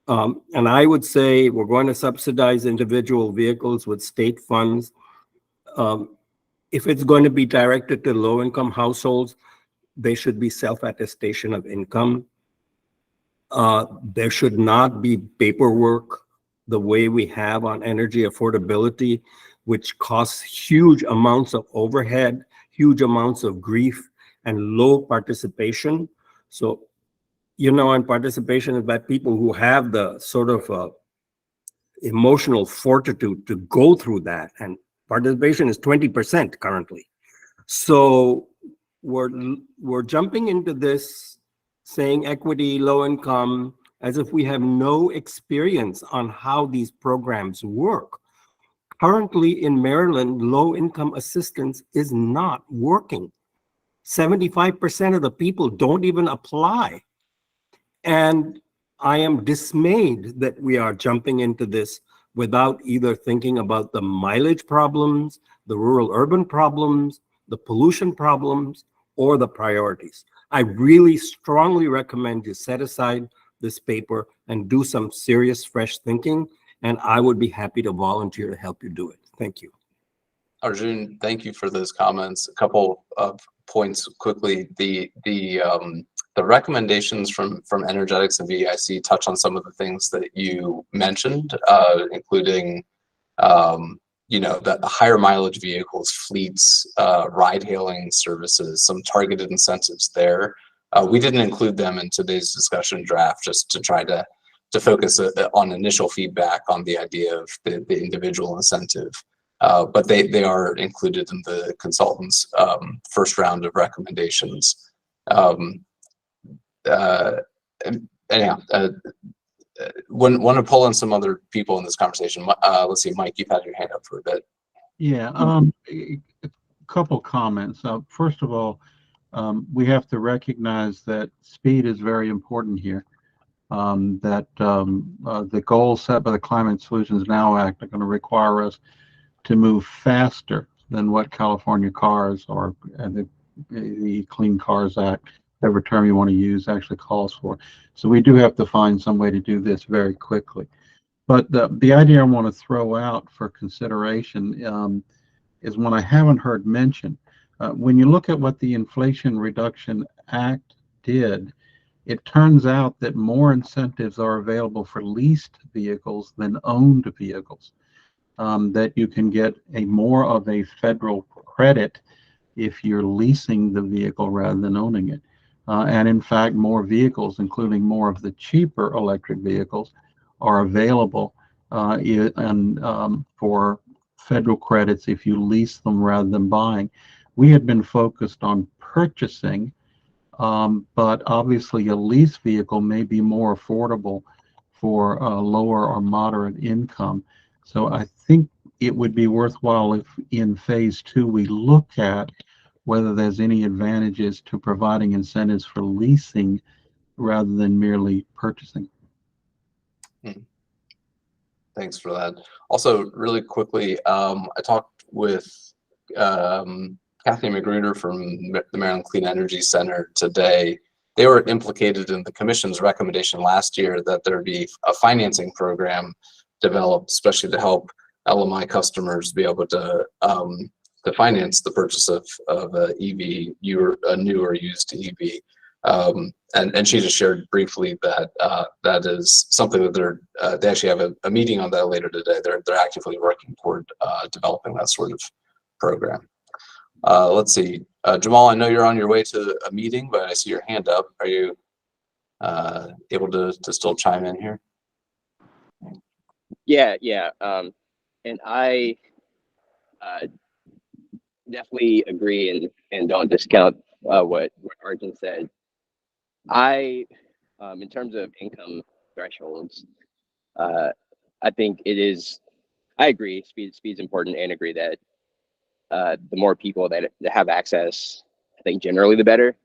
And I would say we're going to subsidize individual vehicles with state funds. If it's going to be directed to low-income households, they should be self-attestation of income. There should not be paperwork the way we have on energy affordability, which costs huge amounts of overhead, huge amounts of grief, and low participation. So, and participation is by people who have the sort of emotional fortitude to go through that. And participation is 20% currently. So we're jumping into this saying equity, low income, as if we have no experience on how these programs work. Currently in Maryland, low income assistance is not working. 75% of the people don't even apply. And I am dismayed that we are jumping into this without either thinking about the mileage problems, the rural-urban problems, the pollution problems, or the priorities. I really strongly recommend you set aside this paper and do some serious, fresh thinking, and I would be happy to volunteer to help you do it. Thank you. Arjun, thank you for those comments. A couple of points quickly. The recommendations from Energetics and VEIC touch on some of the things that you mentioned, including the higher mileage vehicles, fleets, ride-hailing services, some targeted incentives there. We didn't include them in today's discussion draft just to try to focus on initial feedback on the idea of the individual incentive. But they are included in the consultant's first round of recommendations. Anyhow, want to pull in some other people in this conversation. Let's see, Mike, you've had your hand up for a bit. Yeah, a couple comments. First of all, we have to recognize that speed is very important here. That the goals set by the Climate Solutions Now Act are going to require us to move faster than what California cars or the Clean Cars Act, whatever term you want to use, actually calls for. So we do have to find some way to do this very quickly. But the idea I want to throw out for consideration is one I haven't heard mentioned. When you look at what the Inflation Reduction Act did, it turns out that more incentives are available for leased vehicles than owned vehicles. That you can get more of a federal credit if you're leasing the vehicle rather than owning it. And in fact, more vehicles, including more of the cheaper electric vehicles, are available for federal credits if you lease them rather than buying. We had been focused on purchasing, but obviously a lease vehicle may be more affordable for lower or moderate income. So I think it would be worthwhile if in phase 2 we look at whether there's any advantages to providing incentives for leasing rather than merely purchasing. Thanks for that. Also, really quickly, I talked with Kathy Magruder from the Maryland Clean Energy Center today. They were implicated in the commission's recommendation last year that there be a financing program developed, especially to help LMI customers be able to finance the purchase of a EV, a new or used EV. And she just shared briefly that that is something that they actually have a meeting on that later today. They're actively working toward developing that sort of program. Let's see, Jamal, I know you're on your way to a meeting, but I see your hand up. Are you able to still chime in here? Yeah. And I definitely agree and don't discount what Arjun said. In terms of income thresholds, I think it is. I agree. Speed's important, and agree that the more people that have access, I think generally the better.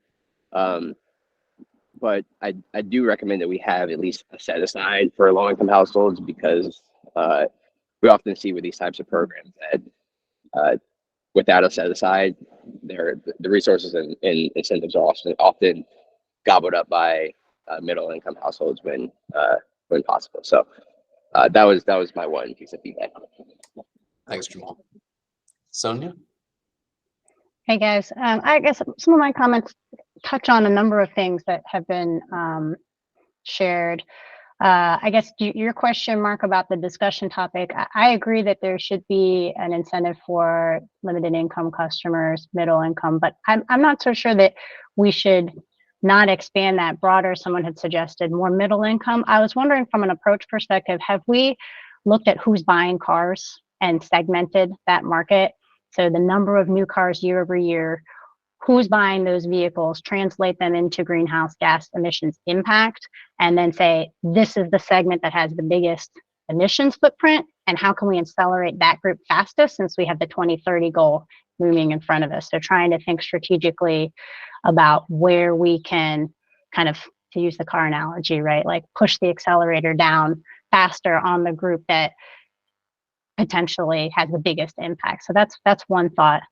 But I do recommend that we have at least a set aside for low-income households, because we often see with these types of programs that without a set aside, the resources and incentives are often gobbled up by middle-income households when possible. So that was my one piece of feedback. Thanks, Jamal. Sonia? Hey guys, I guess some of my comments touch on a number of things that have been shared. I guess your question, Mark, about the discussion topic, I agree that there should be an incentive for limited income customers, middle income, but I'm not so sure that we should not expand that broader. Someone had suggested more middle income. I was wondering, from an approach perspective, have we looked at who's buying cars and segmented that market? So the number of new cars year over year, who's buying those vehicles, translate them into greenhouse gas emissions impact, and then say, this is the segment that has the biggest emissions footprint, and how can we accelerate that group fastest, since we have the 2030 goal looming in front of us. So trying to think strategically about where we can kind of, to use the car analogy, right, like push the accelerator down faster on the group that potentially has the biggest impact. So that's one thought.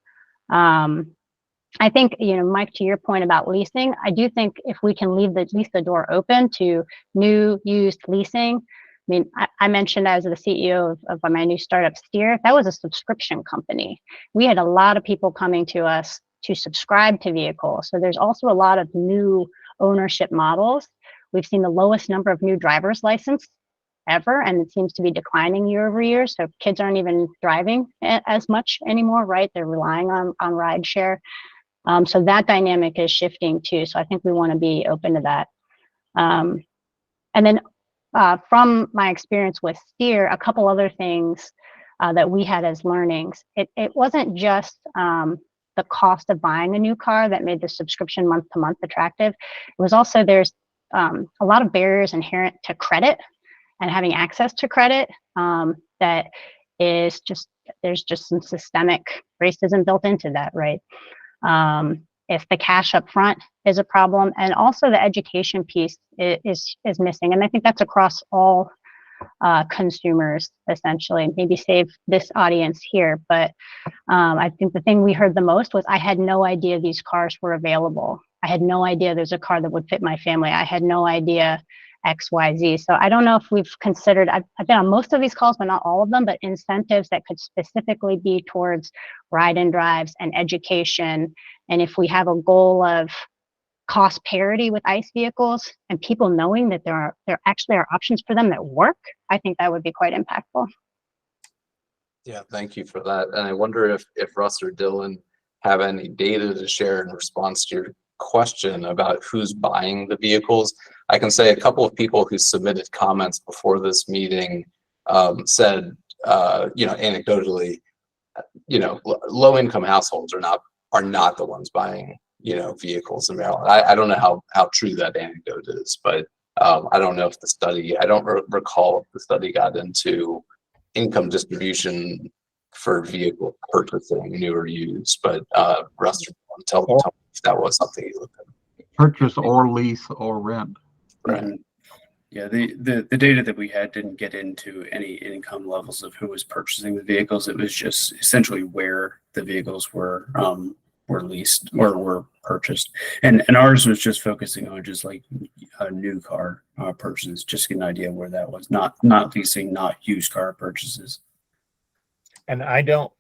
I think, Mike, to your point about leasing, I do think if we can leave at least the door open to new, used leasing. I mean, I mentioned as the CEO of my new startup, Steer, that was a subscription company. We had a lot of people coming to us to subscribe to vehicles. So there's also a lot of new ownership models. We've seen the lowest number of new driver's license ever, and it seems to be declining year over year. So kids aren't even driving as much anymore, right? They're relying on rideshare. So that dynamic is shifting too. So I think we want to be open to that. And then from my experience with Steer, a couple other things that we had as learnings. It wasn't just the cost of buying a new car that made the subscription month to month attractive. It was also, there's a lot of barriers inherent to credit and having access to credit that is just, there's just some systemic racism built into that, right? If the cash up front is a problem, and also the education piece is missing. And I think that's across all consumers, essentially. Maybe save this audience here, but I think the thing we heard the most was, I had no idea these cars were available. I had no idea there's a car that would fit my family. I had no idea XYZ. So I don't know if we've considered, I've been on most of these calls, but not all of them, but incentives that could specifically be towards ride and drives and education. And if we have a goal of cost parity with ICE vehicles and people knowing that there actually are options for them that work, I think that would be quite impactful. Yeah, thank you for that. And I wonder if Russ or Dylan have any data to share in response to question about who's buying the vehicles, I can say a couple of people who submitted comments before this meeting said, anecdotally, low-income households are not the ones buying, vehicles in Maryland. I don't know how true that anecdote is, but I don't know if the study, I don't recall if the study got into income distribution for vehicle purchasing, new or used, but Russ, tell me if that was something you looked at. Purchase or lease or rent. Right. Mhm. Yeah, the data that we had didn't get into any income levels of who was purchasing the vehicles. It was just essentially where the vehicles were leased or were purchased, and ours was just focusing on just like new car purchases, just to get an idea where that was, not leasing, not used car purchases. And I don't,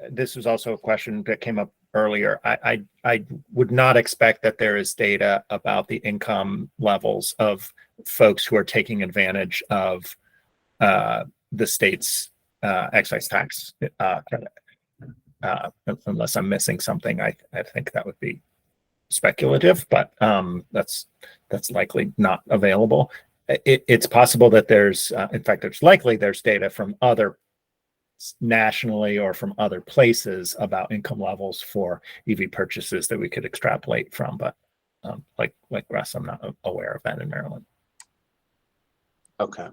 this was also a question that came up earlier. I would not expect that there is data about the income levels of folks who are taking advantage of the state's excise tax credit. Unless I'm missing something, I think that would be speculative, but that's likely not available. It's possible that there's, in fact, there's data from other nationally or from other places about income levels for EV purchases that we could extrapolate from, but like Russ, I'm not aware of that in Maryland. Okay.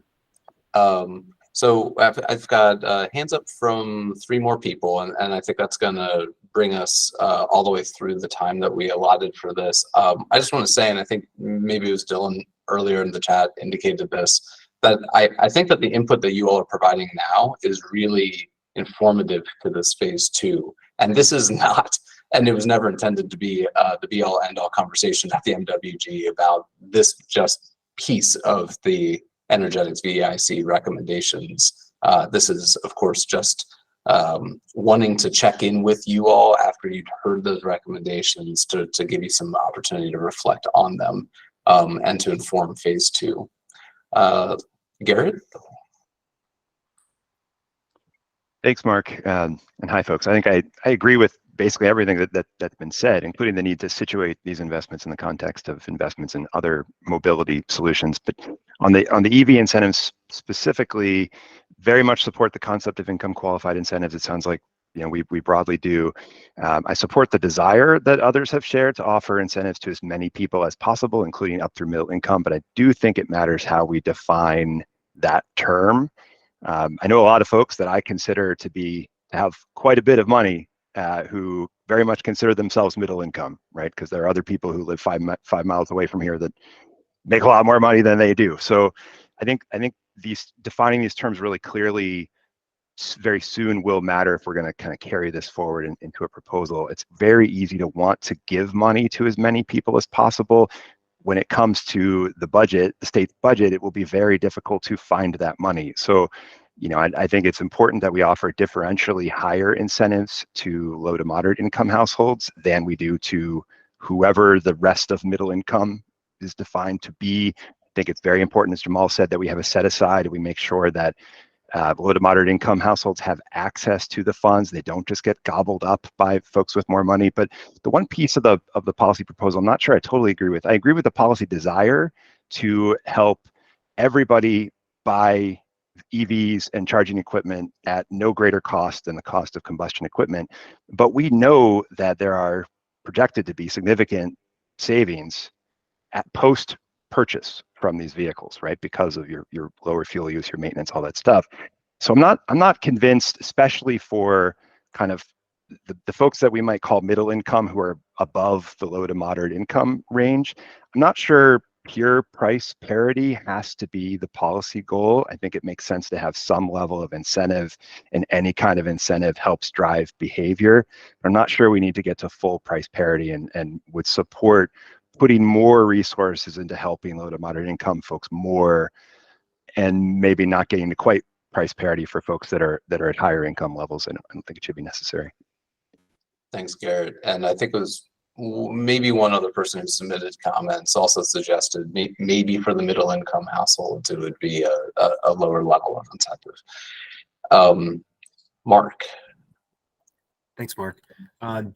So I've got hands up from 3 more people, and I think that's gonna bring us all the way through the time that we allotted for this. I just want to say, and I think maybe it was Dylan earlier in the chat indicated this, that I think that the input that you all are providing now is really informative to this phase 2. And this is not, and it was never intended to be the be-all end-all conversation at the MWG about this just piece of the energetics VEIC recommendations. This is, of course, just wanting to check in with you all after you've heard those recommendations to give you some opportunity to reflect on them and to inform phase 2. Garrett? Thanks, Mark. And hi, folks. I think I agree with basically everything that's been said, including the need to situate these investments in the context of investments in other mobility solutions. But on the EV incentives specifically, very much support the concept of income qualified incentives. It sounds like we broadly do. I support the desire that others have shared to offer incentives to as many people as possible, including up through middle income. But I do think it matters how we define that term. I know a lot of folks that I consider to have quite a bit of money who very much consider themselves middle income, right? Because there are other people who live 5 miles away from here that make a lot more money than they do. So I think defining these terms really clearly very soon will matter if we're going to kind of carry this forward into a proposal. It's very easy to want to give money to as many people as possible. When it comes to the budget, the state's budget, it will be very difficult to find that money. So, I think it's important that we offer differentially higher incentives to low to moderate income households than we do to whoever the rest of middle income is defined to be. I think it's very important, as Jamal said, that we have a set aside and we make sure that low to moderate income households have access to the funds. They don't just get gobbled up by folks with more money. But the one piece of the policy proposal, I'm not sure I totally agree with. I agree with the policy desire to help everybody buy EVs and charging equipment at no greater cost than the cost of combustion equipment. But we know that there are projected to be significant savings at post-purchase from these vehicles, right? Because of your lower fuel use, your maintenance, all that stuff. So I'm not convinced, especially for kind of the folks that we might call middle income who are above the low to moderate income range. I'm not sure pure price parity has to be the policy goal. I think it makes sense to have some level of incentive, and any kind of incentive helps drive behavior. I'm not sure we need to get to full price parity, and would support putting more resources into helping low to moderate income folks more, and maybe not getting to quite price parity for folks that are at higher income levels. I don't think it should be necessary. Thanks, Garrett. And I think it was maybe one other person who submitted comments also suggested maybe for the middle income households it would be a lower level of incentive. Mark. Thanks, Mark.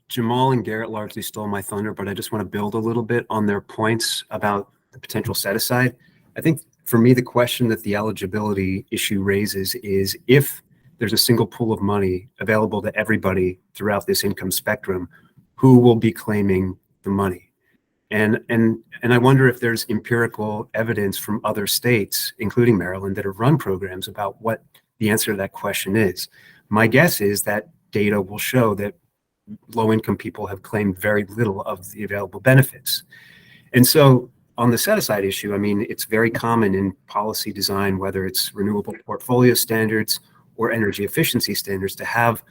Jamal and Garrett largely stole my thunder, but I just want to build a little bit on their points about the potential set aside. I think for me, the question that the eligibility issue raises is if there's a single pool of money available to everybody throughout this income spectrum, who will be claiming the money? And I wonder if there's empirical evidence from other states, including Maryland, that have run programs about what the answer to that question is. My guess is that data will show that low-income people have claimed very little of the available benefits. And so on the set-aside issue, I mean, it's very common in policy design, whether it's renewable portfolio standards or energy efficiency standards, to have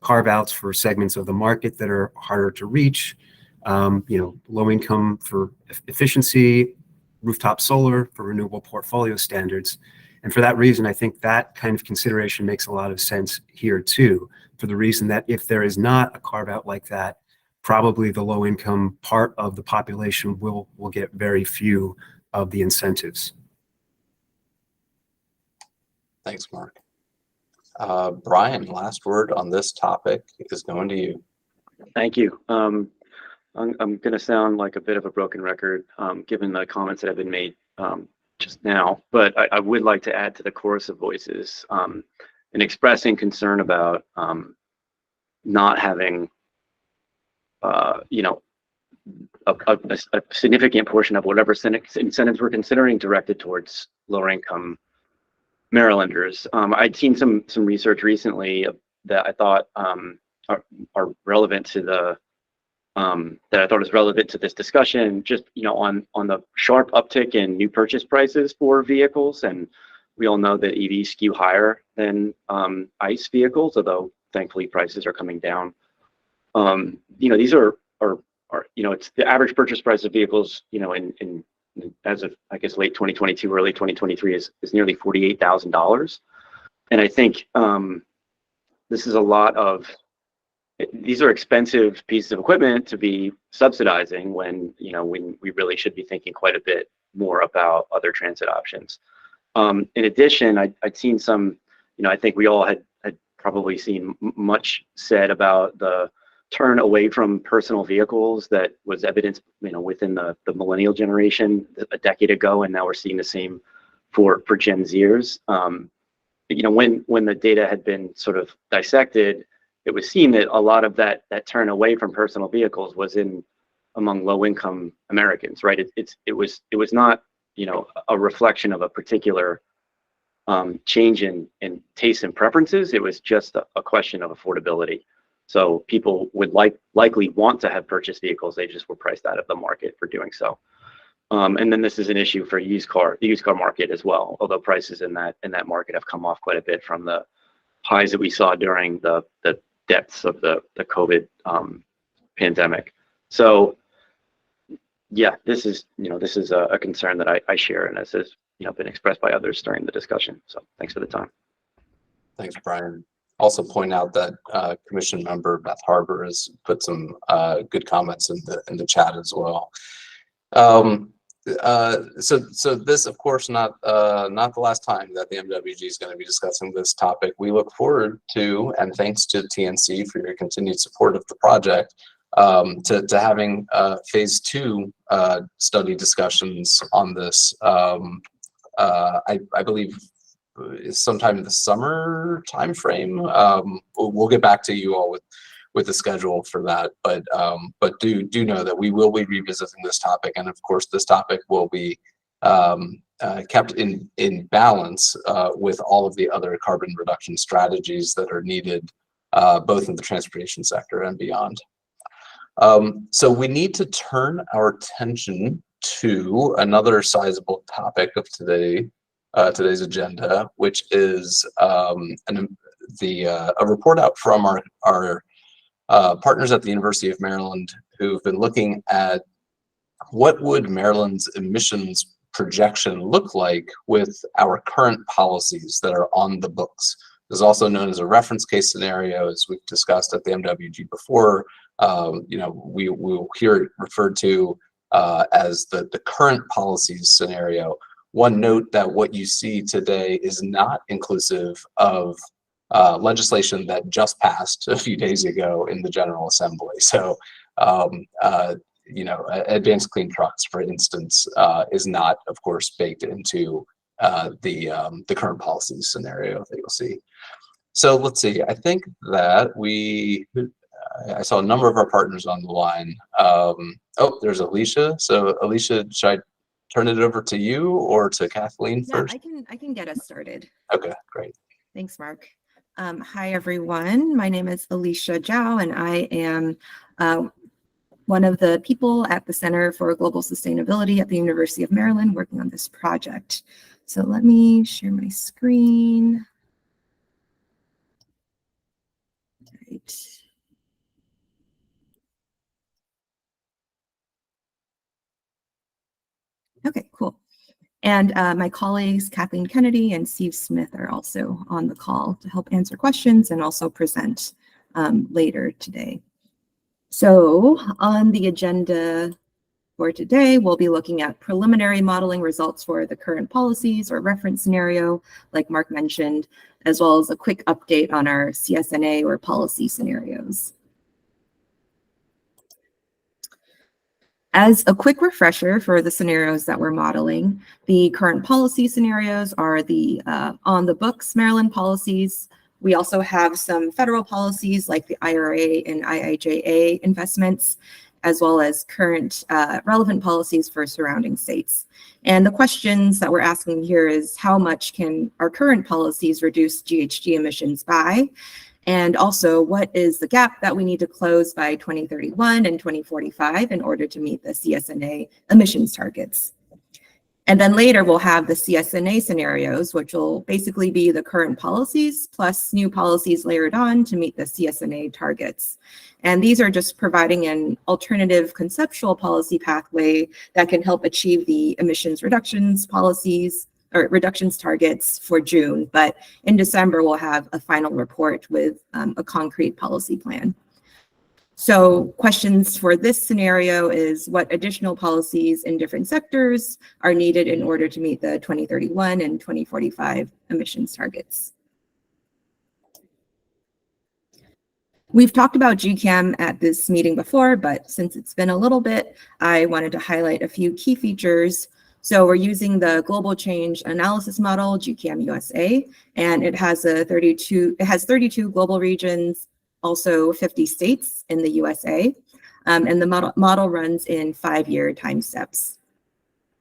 carve-outs for segments of the market that are harder to reach. Low income for efficiency, rooftop solar for renewable portfolio standards. And for that reason, I think that kind of consideration makes a lot of sense here too, for the reason that if there is not a carve out like that, probably the low income part of the population will get very few of the incentives. Thanks, Mark. Brian, last word on this topic is going to you. Thank you. I'm going to sound like a bit of a broken record, given the comments that have been made just now, but I would like to add to the chorus of voices in expressing concern about not having, a significant portion of whatever incentives we're considering directed towards lower income Marylanders. I'd seen some research recently that I thought are relevant to the that I thought is relevant to this discussion, just on the sharp uptick in new purchase prices for vehicles. And we all know that EVs skew higher than ICE vehicles, although thankfully prices are coming down. These are it's the average purchase price of vehicles, in as of, I guess, late 2022, early 2023 is nearly $48,000. And I think this is a lot of, these are expensive pieces of equipment to be subsidizing when we really should be thinking quite a bit more about other transit options. In addition, I'd seen some, I think we all had probably seen much said about the turn away from personal vehicles that was evidenced, within the millennial generation a decade ago, and now we're seeing the same for Gen Zers. When the data had been sort of dissected, it was seen that a lot of that turn away from personal vehicles was among low-income Americans, right? It was not, a reflection of a particular change in tastes and preferences. It was just a question of affordability. So people would likely want to have purchased vehicles. They just were priced out of the market for doing so. And then this is an issue for the used car market as well, although prices in that market have come off quite a bit from the highs that we saw during the depths of the COVID pandemic. So yeah, this is a concern that I share, and this has been expressed by others during the discussion. So thanks for the time. Thanks, Brian. Also point out that Commission member Beth Harbor has put some good comments in the chat as well. So this, of course, not the last time that the MWG is going to be discussing this topic. We look forward to, and thanks to TNC for your continued support of the project, to having phase 2 study discussions on this. I believe sometime in the summer timeframe. We'll get back to you all with the schedule for that, but do know that we will be revisiting this topic, and of course this topic will be kept in balance with all of the other carbon reduction strategies that are needed both in the transportation sector and beyond. So we need to turn our attention to another sizable topic of today's agenda, which is a report out from our partners at the University of Maryland, who've been looking at what would Maryland's emissions projection look like with our current policies that are on the books. This is also known as a reference case scenario, as we've discussed at the MWG before. We will hear it referred to as the current policies scenario. One note that what you see today is not inclusive of legislation that just passed a few days ago in the General Assembly. So, you know, advanced clean trucks, for instance, is not, of course, baked into the current policy scenario that you'll see. So let's see. I think that I saw a number of our partners on the line. Oh, there's Alicia. So Alicia, should I turn it over to you or to Kathleen first? Yeah, I can get us started. Okay, great. Thanks, Mark. Hi, everyone. My name is Alicia Zhao, and I am one of the people at the Center for Global Sustainability at the University of Maryland working on this project. So let me share my screen. Right. Okay, cool. And my colleagues, Kathleen Kennedy and Steve Smith, are also on the call to help answer questions and also present later today. So on the agenda for today, we'll be looking at preliminary modeling results for the current policies or reference scenario, like Mark mentioned, as well as a quick update on our CSNA or policy scenarios. As a quick refresher for the scenarios that we're modeling, the current policy scenarios are the on the books Maryland policies. We also have some federal policies like the IRA and IIJA investments, as well as current relevant policies for surrounding states. And the questions that we're asking here is how much can our current policies reduce GHG emissions by? And also, what is the gap that we need to close by 2031 and 2045 in order to meet the CSNA emissions targets? And then later we'll have the CSNA scenarios, which will basically be the current policies plus new policies layered on to meet the CSNA targets. And these are just providing an alternative conceptual policy pathway that can help achieve the emissions reductions policies or reductions targets for June. But in December, we'll have a final report with a concrete policy plan. So questions for this scenario is what additional policies in different sectors are needed in order to meet the 2031 and 2045 emissions targets. We've talked about GCAM at this meeting before, but since it's been a little bit, I wanted to highlight a few key features. So we're using the Global Change Analysis Model, GCAM USA, and it has 32 global regions, also 50 states in the USA, and the model runs in 5-year time steps.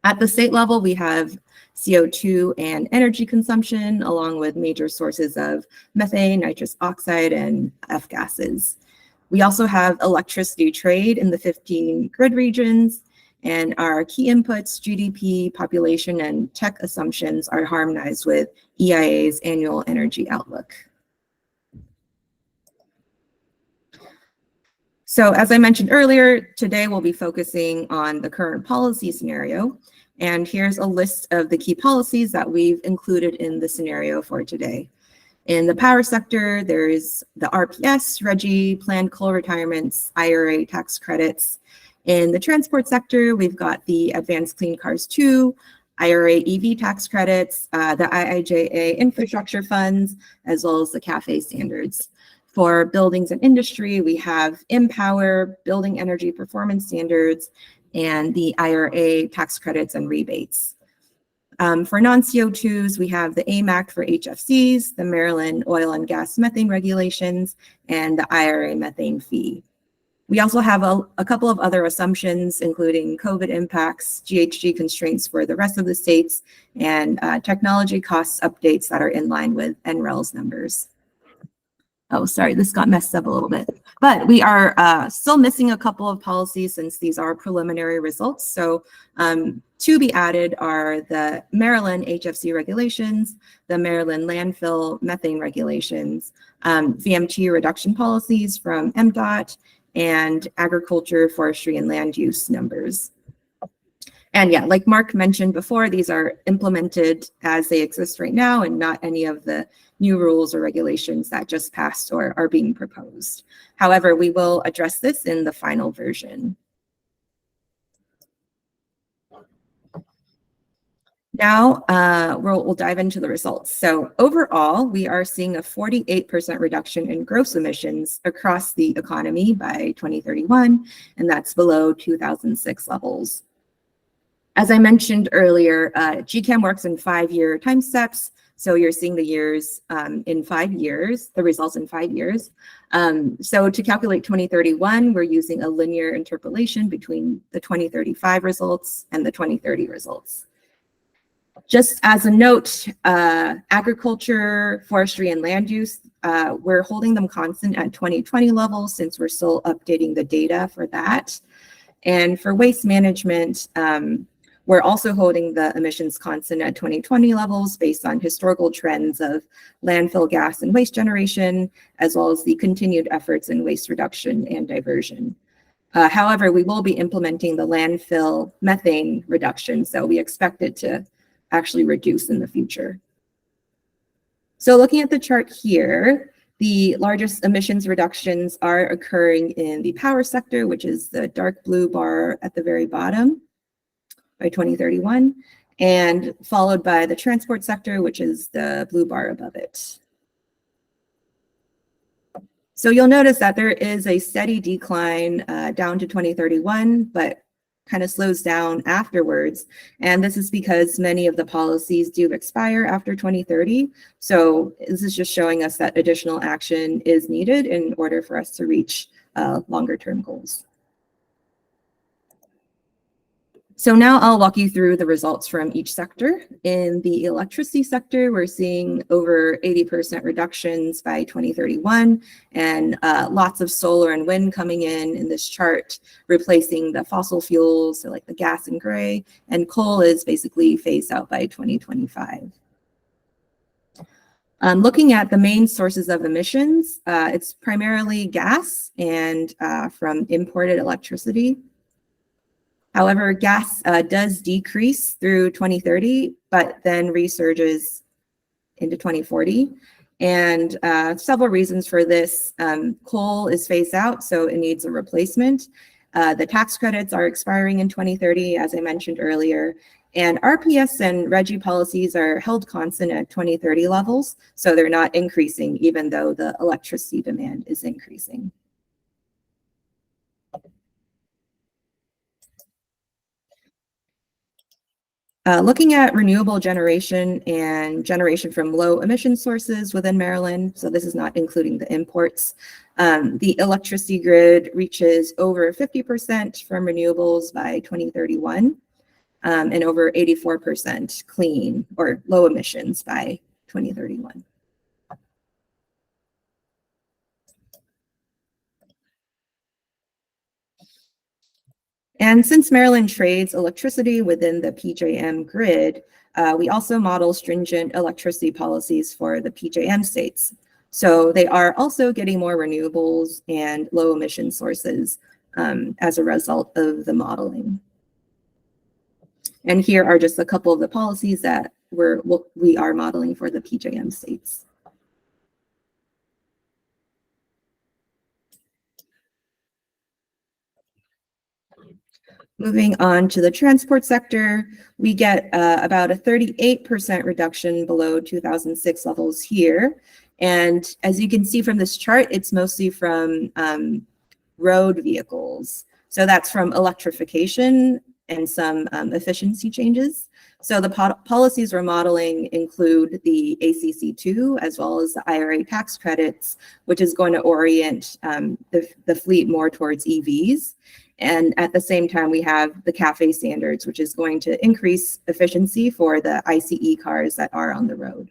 At the state level, we have CO2 and energy consumption, along with major sources of methane, nitrous oxide, and F gases. We also have electricity trade in the 15 grid regions, and our key inputs, GDP, population, and tech assumptions are harmonized with EIA's annual energy outlook. So as I mentioned earlier, today we'll be focusing on the current policy scenario. And here's a list of the key policies that we've included in the scenario for today. In the power sector, there's the RPS, RGGI, planned coal retirements, IRA tax credits. In the transport sector, we've got the Advanced Clean Cars 2, IRA EV tax credits, the IIJA infrastructure funds, as well as the CAFE standards. For buildings and industry, we have Empower, Building Energy Performance Standards, and the IRA tax credits and rebates. For non-CO2s, we have the AIM Act for HFCs, the Maryland Oil and Gas Methane Regulations, and the IRA methane fee. We also have a couple of other assumptions, including COVID impacts, GHG constraints for the rest of the states, and technology costs updates that are in line with NREL's numbers. Oh, sorry, this got messed up a little bit. But we are still missing a couple of policies since these are preliminary results. So to be added are the Maryland HFC regulations, the Maryland landfill methane regulations, VMT reduction policies from MDOT, and agriculture, forestry, and land use numbers. And yeah, like Mark mentioned before, these are implemented as they exist right now and not any of the new rules or regulations that just passed or are being proposed. However, we will address this in the final version. Now we'll dive into the results. So overall, we are seeing a 48% reduction in gross emissions across the economy by 2031, and that's below 2006 levels. As I mentioned earlier, GCAM works in 5-year time steps. So you're seeing the years in 5 years, the results in 5 years. So to calculate 2031, we're using a linear interpolation between the 2035 results and the 2030 results. Just as a note, agriculture, forestry, and land use, we're holding them constant at 2020 levels since we're still updating the data for that. And for waste management, we're also holding the emissions constant at 2020 levels based on historical trends of landfill gas and waste generation, as well as the continued efforts in waste reduction and diversion. However, we will be implementing the landfill methane reduction, so we expect it to actually reduce in the future. So looking at the chart here, the largest emissions reductions are occurring in the power sector, which is the dark blue bar at the very bottom by 2031, and followed by the transport sector, which is the blue bar above it. So you'll notice that there is a steady decline down to 2031, but kind of slows down afterwards. And this is because many of the policies do expire after 2030. So this is just showing us that additional action is needed in order for us to reach longer term goals. So now I'll walk you through the results from each sector. In the electricity sector, we're seeing over 80% reductions by 2031, and lots of solar and wind coming in this chart, replacing the fossil fuels, so like the gas in gray, and coal is basically phased out by 2025. Looking at the main sources of emissions, it's primarily gas and from imported electricity. However, gas does decrease through 2030, but then resurges into 2040. And several reasons for this. Coal is phased out, so it needs a replacement. The tax credits are expiring in 2030, as I mentioned earlier. And RPS and RGGI policies are held constant at 2030 levels, so they're not increasing even though the electricity demand is increasing. Looking at renewable generation and generation from low emission sources within Maryland, so this is not including the imports, the electricity grid reaches over 50% from renewables by 2031 and over 84% clean or low emissions by 2031. And since Maryland trades electricity within the PJM grid, we also model stringent electricity policies for the PJM states. So they are also getting more renewables and low emission sources as a result of the modeling. And here are just a couple of the policies that we are modeling for the PJM states. Moving on to the transport sector, we get about a 38% reduction below 2006 levels here. And as you can see from this chart, it's mostly from road vehicles. So that's from electrification and some efficiency changes. So the policies we're modeling include the ACC2 as well as the IRA tax credits, which is going to orient the fleet more towards EVs. And at the same time, we have the CAFE standards, which is going to increase efficiency for the ICE cars that are on the road.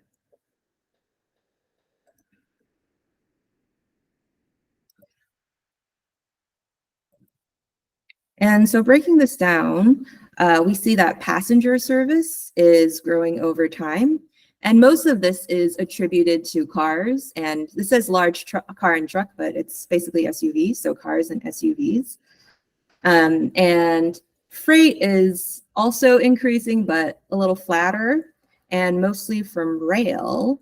And so breaking this down, we see that passenger service is growing over time. And most of this is attributed to cars. And this says large car and truck, but it's basically SUVs, so cars and SUVs. And freight is also increasing, but a little flatter, and mostly from rail,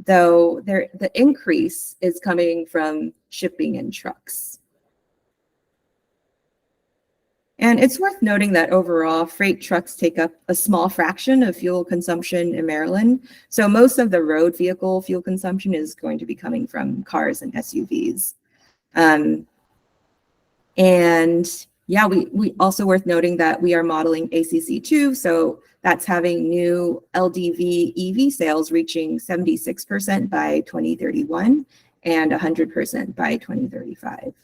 though the increase is coming from shipping and trucks. And it's worth noting that overall, freight trucks take up a small fraction of fuel consumption in Maryland. So most of the road vehicle fuel consumption is going to be coming from cars and SUVs. And yeah, we also worth noting that we are modeling ACC2. So that's having new LDV EV sales reaching 76% by 2031 and 100% by 2035.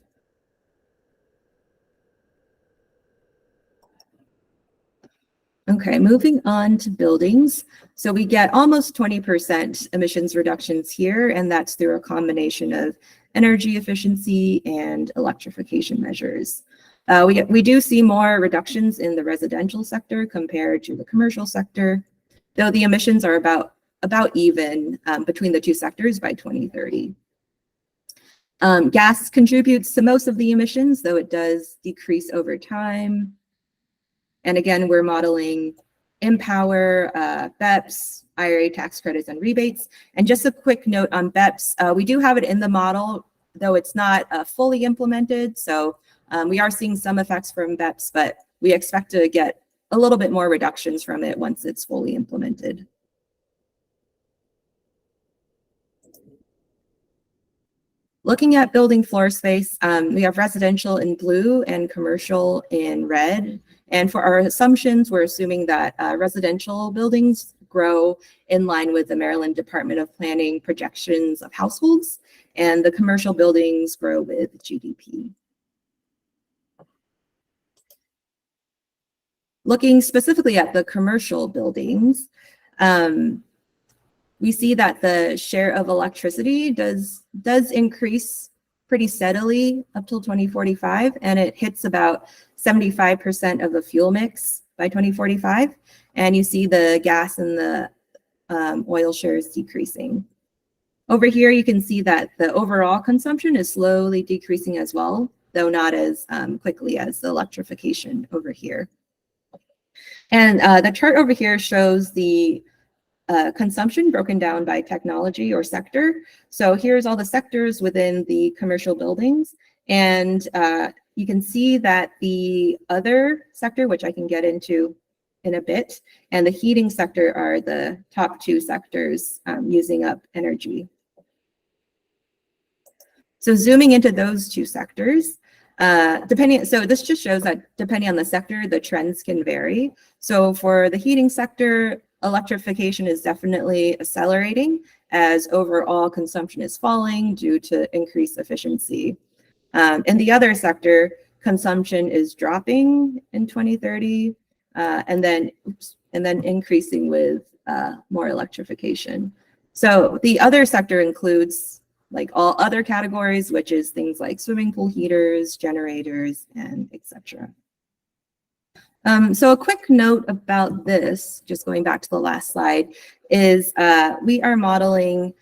Okay, moving on to buildings. So we get almost 20% emissions reductions here, and that's through a combination of energy efficiency and electrification measures. We do see more reductions in the residential sector compared to the commercial sector, though the emissions are about even between the two sectors by 2030. Gas contributes to most of the emissions, though it does decrease over time. And again, we're modeling Empower, BEPS, IRA tax credits and rebates. And just a quick note on BEPS, we do have it in the model, though it's not fully implemented. So we are seeing some effects from BEPS, but we expect to get a little bit more reductions from it once it's fully implemented. Looking at building floor space, we have residential in blue and commercial in red. And for our assumptions, we're assuming that residential buildings grow in line with the Maryland Department of Planning projections of households, and the commercial buildings grow with GDP. Looking specifically at the commercial buildings, we see that the share of electricity does increase pretty steadily up till 2045, and it hits about 75% of the fuel mix by 2045. And you see the gas and the oil shares decreasing. Over here, you can see that the overall consumption is slowly decreasing as well, though not as quickly as the electrification over here. And the chart over here shows the consumption broken down by technology or sector. So here's all the sectors within the commercial buildings. And you can see that the other sector, which I can get into in a bit, and the heating sector are the top two sectors using up energy. So zooming into those two sectors, so this just shows that depending on the sector, the trends can vary. So for the heating sector, electrification is definitely accelerating as overall consumption is falling due to increased efficiency. In the other sector, consumption is dropping in 2030 and then increasing with more electrification. So the other sector includes like all other categories, which is things like swimming pool heaters, generators, and etc. So a quick note about this, just going back to the last slide, is we are modeling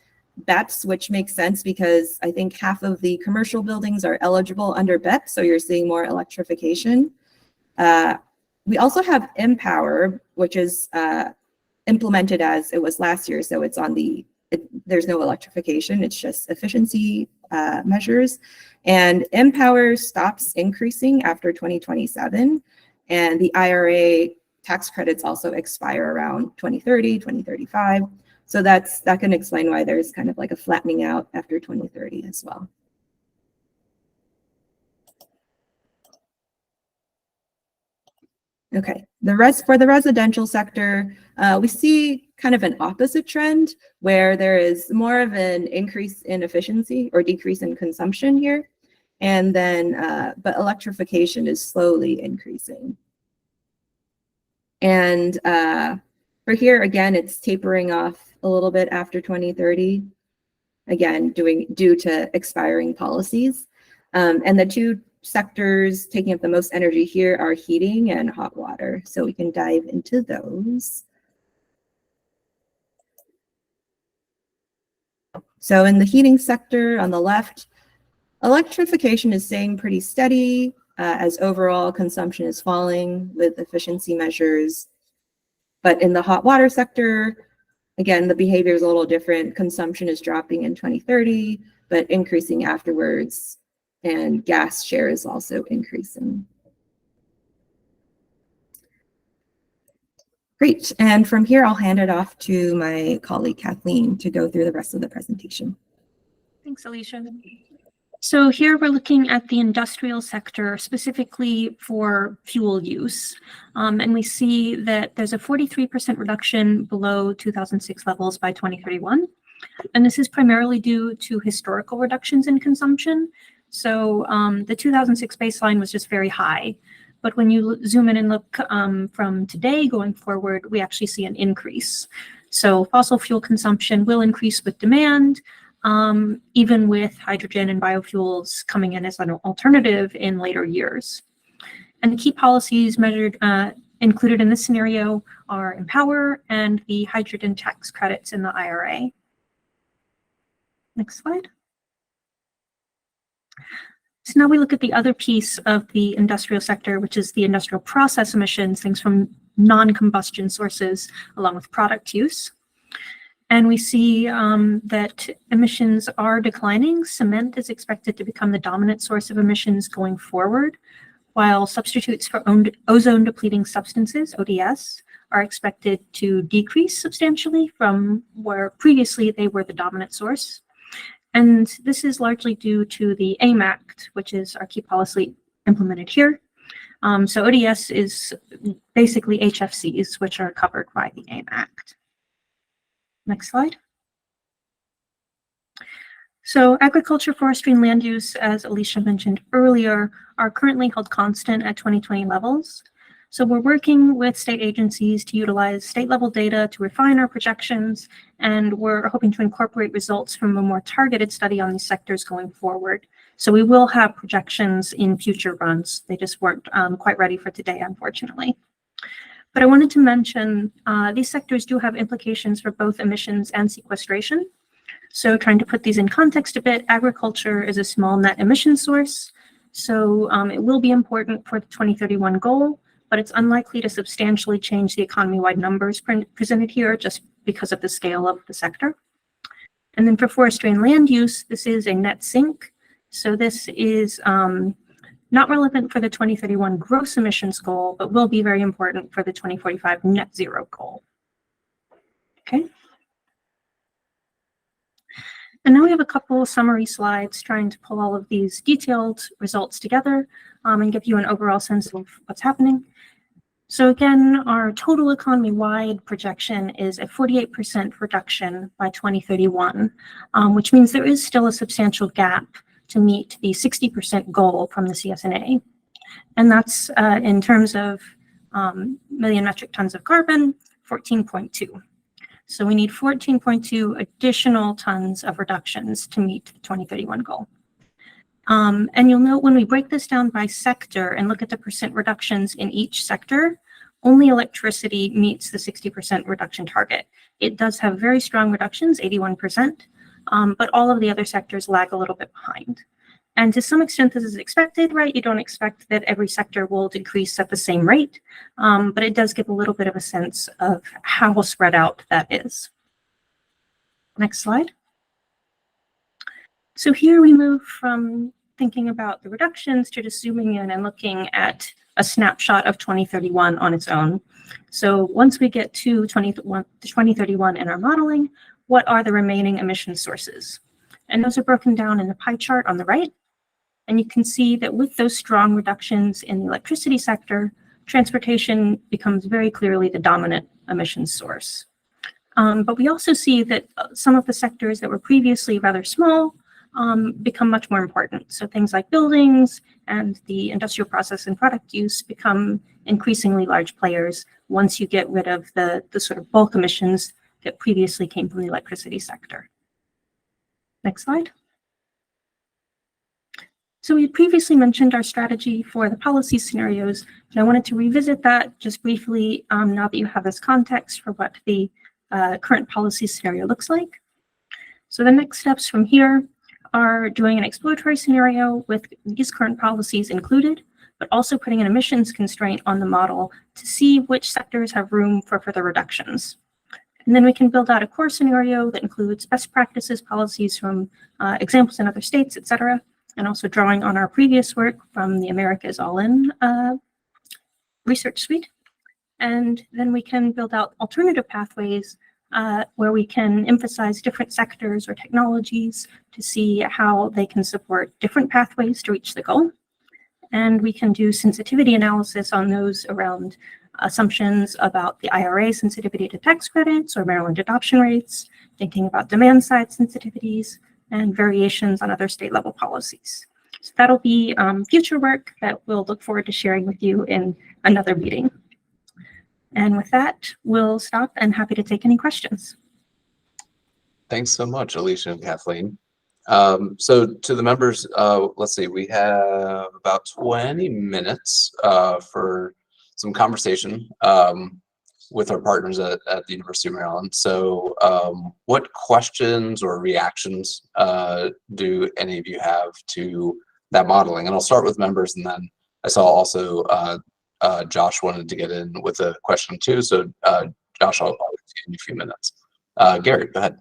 BEPS, which makes sense because I think half of the commercial buildings are eligible under BEPS, so you're seeing more electrification. We also have Empower, which is implemented as it was last year, so it's on there's no electrification, it's just efficiency measures. And Empower stops increasing after 2027. And the IRA tax credits also expire around 2030, 2035. So that can explain why there's kind of like a flattening out after 2030 as well. Okay, for the residential sector, we see kind of an opposite trend where there is more of an increase in efficiency or decrease in consumption here. And then, but electrification is slowly increasing. And for here, again, it's tapering off a little bit after 2030, again, due to expiring policies. And the two sectors taking up the most energy here are heating and hot water. So we can dive into those. So in the heating sector on the left, electrification is staying pretty steady as overall consumption is falling with efficiency measures. But in the hot water sector, again, the behavior is a little different. Consumption is dropping in 2030, but increasing afterwards. And gas share is also increasing. Great. And from here, I'll hand it off to my colleague Kathleen to go through the rest of the presentation. Thanks, Alicia. So here we're looking at the industrial sector specifically for fuel use. And we see that there's a 43% reduction below 2006 levels by 2031. And this is primarily due to historical reductions in consumption. So the 2006 baseline was just very high. But when you zoom in and look from today going forward, we actually see an increase. So fossil fuel consumption will increase with demand, even with hydrogen and biofuels coming in as an alternative in later years. And the key policies measured included in this scenario are Empower and the hydrogen tax credits in the IRA. Next slide. So now we look at the other piece of the industrial sector, which is the industrial process emissions, things from non-combustion sources along with product use. And we see that emissions are declining. Cement is expected to become the dominant source of emissions going forward, while substitutes for ozone-depleting substances, ODS, are expected to decrease substantially from where previously they were the dominant source. And this is largely due to the AIM Act, which is our key policy implemented here. So ODS is basically HFCs, which are covered by the AIM Act. Next slide. So agriculture, forestry, and land use, as Alicia mentioned earlier, are currently held constant at 2020 levels. So we're working with state agencies to utilize state-level data to refine our projections, and we're hoping to incorporate results from a more targeted study on these sectors going forward. So we will have projections in future runs. They just weren't quite ready for today, unfortunately. But I wanted to mention these sectors do have implications for both emissions and sequestration. So trying to put these in context a bit, agriculture is a small net emission source. So it will be important for the 2031 goal, but it's unlikely to substantially change the economy-wide numbers presented here just because of the scale of the sector. And then for forestry and land use, this is a net sink. So this is not relevant for the 2031 gross emissions goal, but will be very important for the 2045 net zero goal. Okay. And now we have a couple of summary slides trying to pull all of these detailed results together and give you an overall sense of what's happening. So again, our total economy-wide projection is a 48% reduction by 2031, which means there is still a substantial gap to meet the 60% goal from the CSNA. And that's in terms of million metric tons of carbon, 14.2. So we need 14.2 additional tons of reductions to meet the 2031 goal. And you'll note when we break this down by sector and look at the percent reductions in each sector, only electricity meets the 60% reduction target. It does have very strong reductions, 81%, but all of the other sectors lag a little bit behind. And to some extent, this is expected, right? You don't expect that every sector will decrease at the same rate, but it does give a little bit of a sense of how spread out that is. Next slide. So here we move from thinking about the reductions to just zooming in and looking at a snapshot of 2031 on its own. So once we get to 2031 in our modeling, what are the remaining emission sources? And those are broken down in the pie chart on the right. And you can see that with those strong reductions in the electricity sector, transportation becomes very clearly the dominant emissions source. But we also see that some of the sectors that were previously rather small become much more important. So things like buildings and the industrial process and product use become increasingly large players once you get rid of the sort of bulk emissions that previously came from the electricity sector. Next slide. So we previously mentioned our strategy for the policy scenarios, and I wanted to revisit that just briefly now that you have this context for what the current policy scenario looks like. So the next steps from here are doing an exploratory scenario with these current policies included, but also putting an emissions constraint on the model to see which sectors have room for further reductions. And then we can build out a core scenario that includes best practices policies from examples in other states, et cetera, and also drawing on our previous work from the Americas All-In research suite. And then we can build out alternative pathways where we can emphasize different sectors or technologies to see how they can support different pathways to reach the goal. And we can do sensitivity analysis on those around assumptions about the IRA sensitivity to tax credits or Maryland adoption rates, thinking about demand side sensitivities, and variations on other state level policies. So that'll be future work that we'll look forward to sharing with you in another meeting. And with that, we'll stop and happy to take any questions. Thanks so much, Alicia and Kathleen. So to the members, let's see, we have about 20 minutes for some conversation with our partners at the University of Maryland. So what questions or reactions do any of you have to that modeling? And I'll start with members, and then I saw also Josh wanted to get in with a question too. So Josh, I'll give you a few minutes. Garrett, go ahead.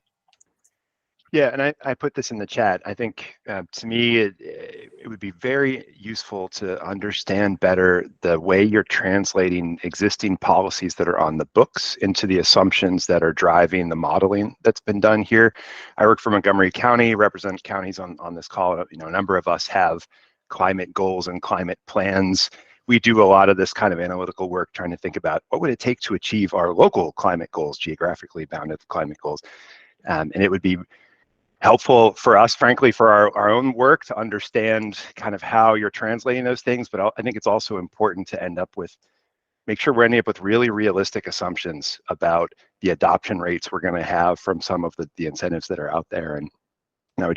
Yeah, and I put this in the chat. I think to me, it would be very useful to understand better the way you're translating existing policies that are on the books into the assumptions that are driving the modeling that's been done here. I work for Montgomery County, represent counties on this call. You know, a number of us have climate goals and climate plans. We do a lot of this kind of analytical work trying to think about what would it take to achieve our local climate goals, geographically bounded climate goals. And it would be helpful for us, frankly, for our own work to understand kind of how you're translating those things. But I think it's also important to make sure we're ending up with really realistic assumptions about the adoption rates we're going to have from some of the incentives that are out there. And I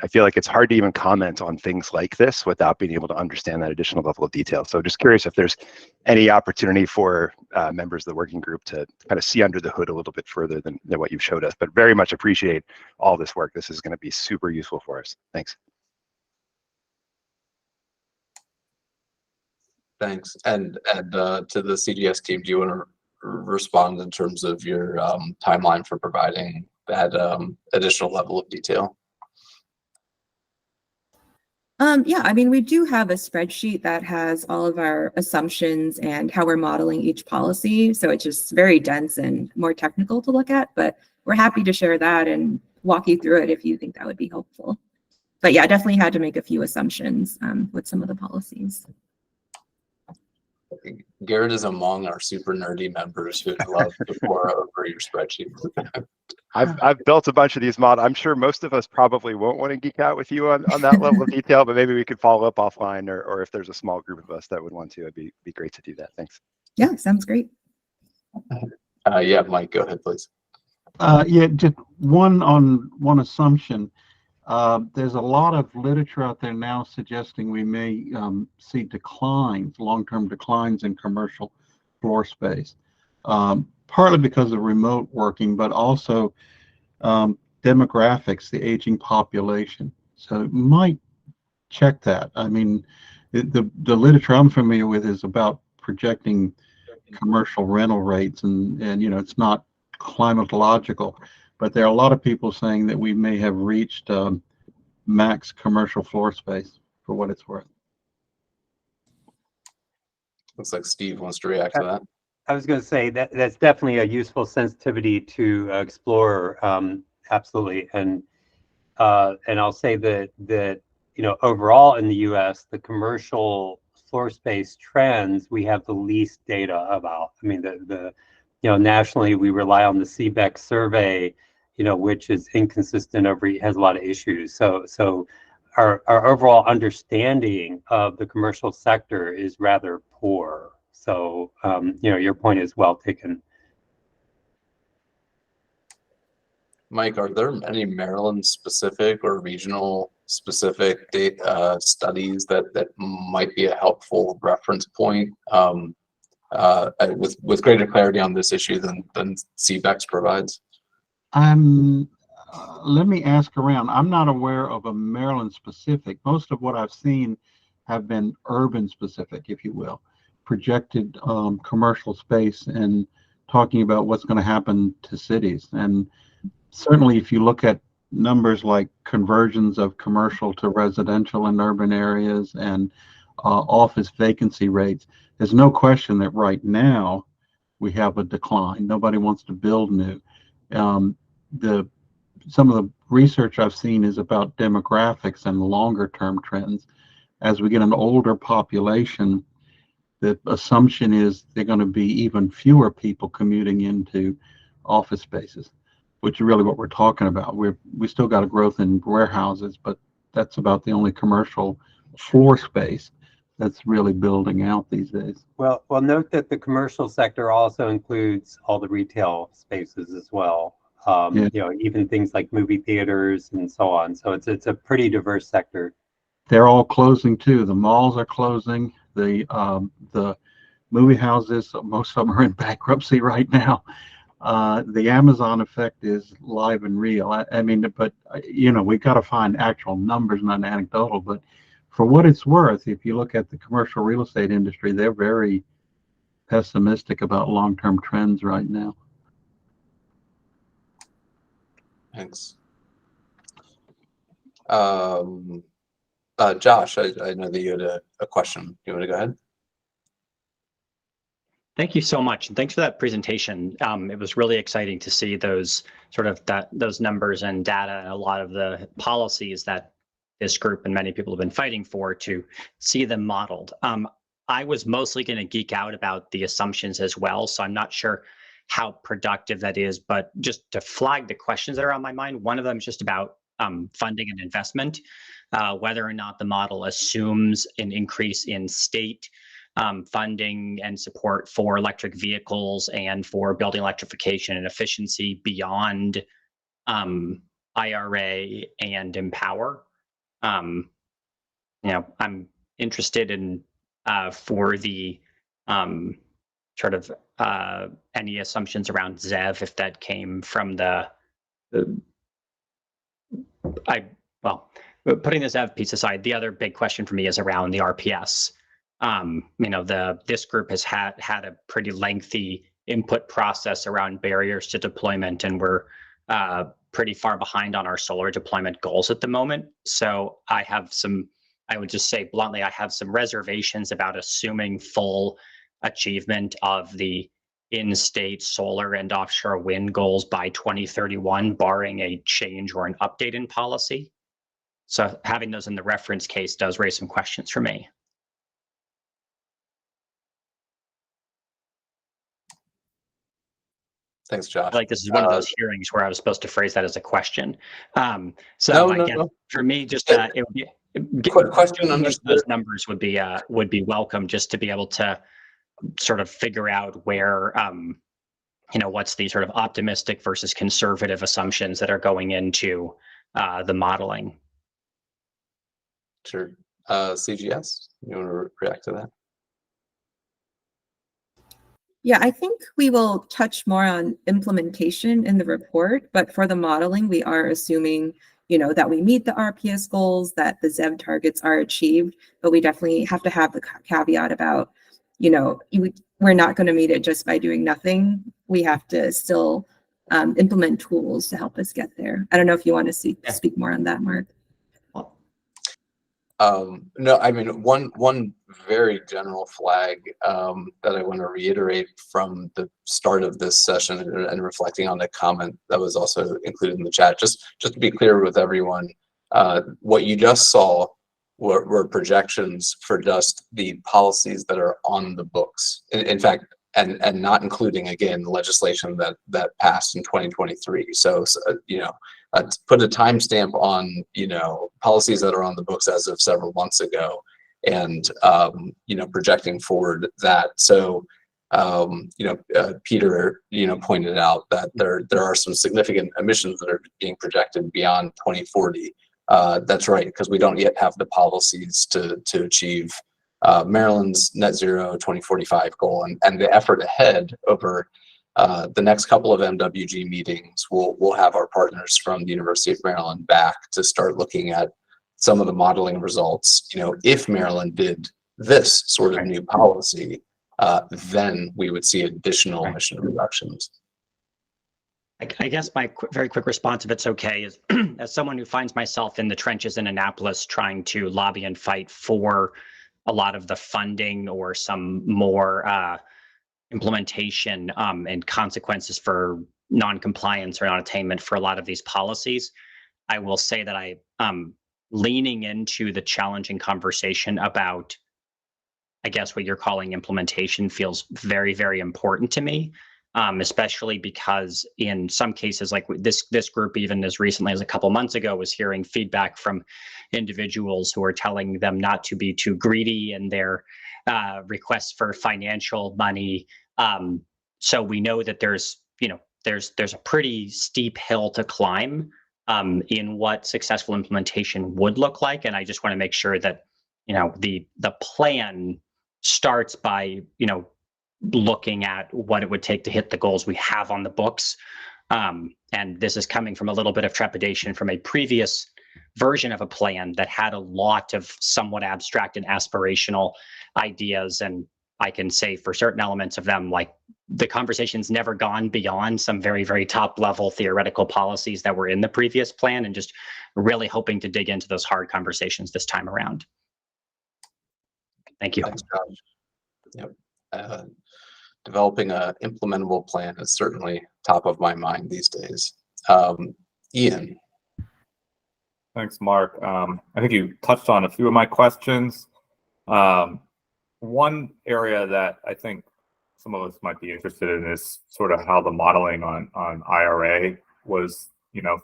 feel like it's hard to even comment on things like this without being able to understand that additional level of detail. So just curious if there's any opportunity for members of the working group to kind of see under the hood a little bit further than what you've showed us, but very much appreciate all this work. This is going to be super useful for us. Thanks. Thanks. And to the CGS team, do you want to respond in terms of your timeline for providing that additional level of detail? Yeah, I mean, we do have a spreadsheet that has all of our assumptions and how we're modeling each policy. So it's just very dense and more technical to look at, but we're happy to share that and walk you through it if you think that would be helpful. But yeah, definitely had to make a few assumptions with some of the policies. Garrett is among our super nerdy members who'd love to pour over your spreadsheet. I've built a bunch of these models. I'm sure most of us probably won't want to geek out with you on that level of detail, but maybe we could follow up offline, or if there's a small group of us that would want to, it'd be great to do that. Thanks. Yeah, sounds great. Yeah, Mike, go ahead, please. Yeah, just one assumption. There's a lot of literature out there now suggesting we may see declines, long-term declines in commercial floor space, partly because of remote working, but also demographics, the aging population. So you might check that. I mean, the literature I'm familiar with is about projecting commercial rental rates, and you know, it's not climatological, but there are a lot of people saying that we may have reached max commercial floor space, for what it's worth. Looks like Steve wants to react to that. I was going to say that's definitely a useful sensitivity to explore, absolutely. And I'll say that you know, overall in the U.S., the commercial floor space trends we have the least data about. I mean, the you know, nationally we rely on the CBEC survey, you know, which is inconsistent has a lot of issues. So our overall understanding of the commercial sector is rather poor. So, you know, your point is well taken. Mike, are there any Maryland specific or regional specific data studies that might be a helpful reference point with greater clarity on this issue than CBEX provides? Let me ask around. I'm not aware of a Maryland specific. Most of what I've seen have been urban specific, if you will, projected commercial space and talking about what's going to happen to cities. And certainly if you look at numbers like conversions of commercial to residential in urban areas and office vacancy rates, there's no question that right now we have a decline. Nobody wants to build new. Some of the research I've seen is about demographics and longer term trends. As we get an older population, the assumption is they're going to be even fewer people commuting into office spaces, which is really what we're talking about. We still got a growth in warehouses, but that's about the only commercial floor space that's really building out these days. Well, note that the commercial sector also includes all the retail spaces as well. Yeah. You know, even things like movie theaters and so on. So it's a pretty diverse sector. They're all closing too. The malls are closing. The movie houses, most of them are in bankruptcy right now. The Amazon effect is live and real. I mean, but you know, we got to find actual numbers, not anecdotal. But for what it's worth, if you look at the commercial real estate industry, they're very pessimistic about long-term trends right now. Thanks. Josh, I know that you had a question. You want to go ahead? Thank you so much, and thanks for that presentation. It was really exciting to see those those numbers and data and a lot of the policies that this group and many people have been fighting for, to see them modeled. I was mostly going to geek out about the assumptions as well, so I'm not sure how productive that is, but just to flag the questions that are on my mind, one of them is just about funding and investment, whether or not the model assumes an increase in state funding and support for electric vehicles and for building electrification and efficiency beyond IRA and Empower. You know, I'm interested in for the any assumptions around ZEV, if that came from putting the ZEV piece aside, the other big question for me is around the RPS. You know, this group has had a pretty lengthy input process around barriers to deployment, and we're pretty far behind on our solar deployment goals at the moment. So I would just say bluntly, I have some reservations about assuming full achievement of the in-state solar and offshore wind goals by 2031, barring a change or an update in policy. So having those in the reference case does raise some questions for me. Thanks, Josh. Like, this is one of those hearings where I was supposed to phrase that as a question. No. For me, just it would be question understood. Those numbers would be welcome, just to be able to sort of figure out where you know, what's the sort of optimistic versus conservative assumptions that are going into the modeling. Sure. CGS, you want to react to that? Yeah, I think we will touch more on implementation in the report, but for the modeling, we are assuming, you know, that we meet the RPS goals, that the ZEV targets are achieved, but we definitely have to have the caveat about, you know, we're not going to meet it just by doing nothing. We have to still implement tools to help us get there. I don't know if you want to speak more on that, Mark. No, I mean, one very general flag that I want to reiterate from the start of this session, and reflecting on the comment that was also included in the chat, just to be clear with everyone, what you just saw were projections for just the policies that are on the books. In fact, and not including, again, legislation that passed in 2023. So you know, to put a timestamp on, you know, policies that are on the books as of several months ago, and you know, projecting forward that. So you know, Peter, you know, pointed out that there are some significant emissions that are being projected beyond 2040. That's right, because we don't yet have the policies to achieve Maryland's net zero 2045 goal, and the effort ahead over the next couple of MWG meetings. We'll have our partners from the University of Maryland back to start looking at some of the modeling results. You know, if Maryland did this sort of new policy, then we would see additional emission reductions. I guess my very quick response, if it's okay, is as someone who finds myself in the trenches in Annapolis trying to lobby and fight for a lot of the funding or some more implementation and consequences for non-compliance or non-attainment for a lot of these policies. I will say that I leaning into the challenging conversation about, I guess, what you're calling implementation feels very, very important to me, especially because in some cases, like this group, even as recently as a couple months ago, was hearing feedback from individuals who are telling them not to be too greedy in their requests for financial money. So we know that there's a pretty steep hill to climb in what successful implementation would look like, and I just want to make sure that the plan starts by looking at what it would take to hit the goals we have on the books. And this is coming from a little bit of trepidation from a previous version of a plan that had a lot of somewhat abstract and aspirational ideas. And I can say for certain elements of them, like the conversation's never gone beyond some very, very top level theoretical policies that were in the previous plan, and just really hoping to dig into those hard conversations this time around. Thank you. Thanks, Josh. Yep. Developing a implementable plan is certainly top of my mind these days. Ian. Thanks, Mark. I think you touched on a few of my questions. One area that I think some of us might be interested in is sort of how the modeling on IRA was,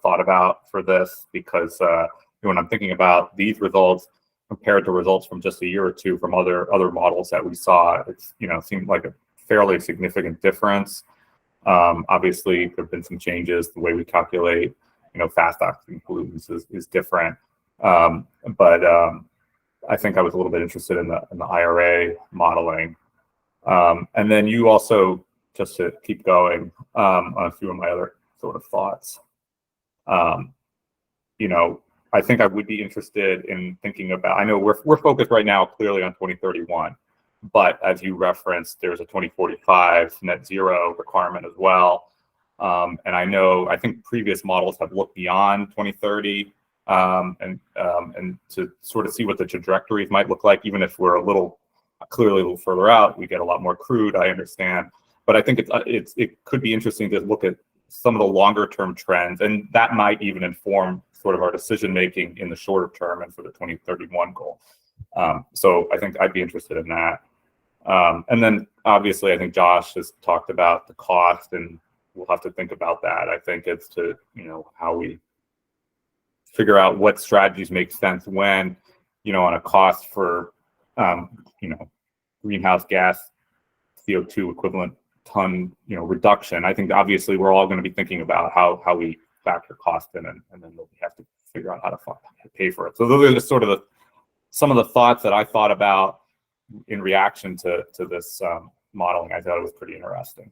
thought about for this, because when I'm thinking about these results compared to results from just a year or two from other models that we saw, it's seemed like a fairly significant difference. Obviously, there have been some changes. The way we calculate, fast acting pollutants is different. But I think I was a little bit interested in the IRA modeling. And then you also, just to keep going on a few of my other sort of thoughts, I think I would be interested in thinking about, I know we're focused right now clearly on 2031, but as you referenced, there's a 2045 net zero requirement as well. And I think previous models have looked beyond 2030 and to sort of see what the trajectories might look like, even if we're clearly a little further out, we get a lot more crude, I understand. But I think it could be interesting to look at some of the longer term trends, and that might even inform sort of our decision making in the shorter term and for the 2031 goal. So I think I'd be interested in that. And then obviously I think Josh has talked about the cost, and we'll have to think about that. I think it's to, how we figure out what strategies make sense when, on a cost for, greenhouse gas CO2 equivalent ton, reduction. I think obviously we're all going to be thinking about how we factor cost in, and then we have to figure out how to pay for it. So those are just sort of some of the thoughts that I thought about in reaction to this modeling. I thought it was pretty interesting.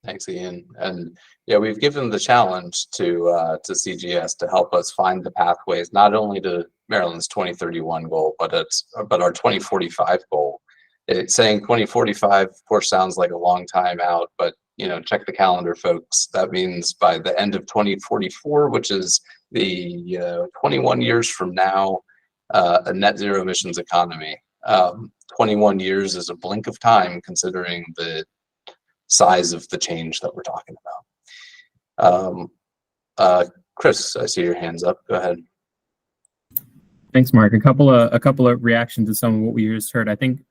Thanks, Ian. And yeah, we've given the challenge to CGS to help us find the pathways, not only to Maryland's 2031 goal, but our 2045 goal. Saying 2045, of course, sounds like a long time out, but check the calendar, folks. That means by the end of 2044, which is the 21 years from now, a net zero emissions economy. 21 years is a blink of time, considering the size of the change that we're talking about. Chris, I see your hands up. Go ahead. Thanks, Mark. A couple of reactions to some of what we just heard. I think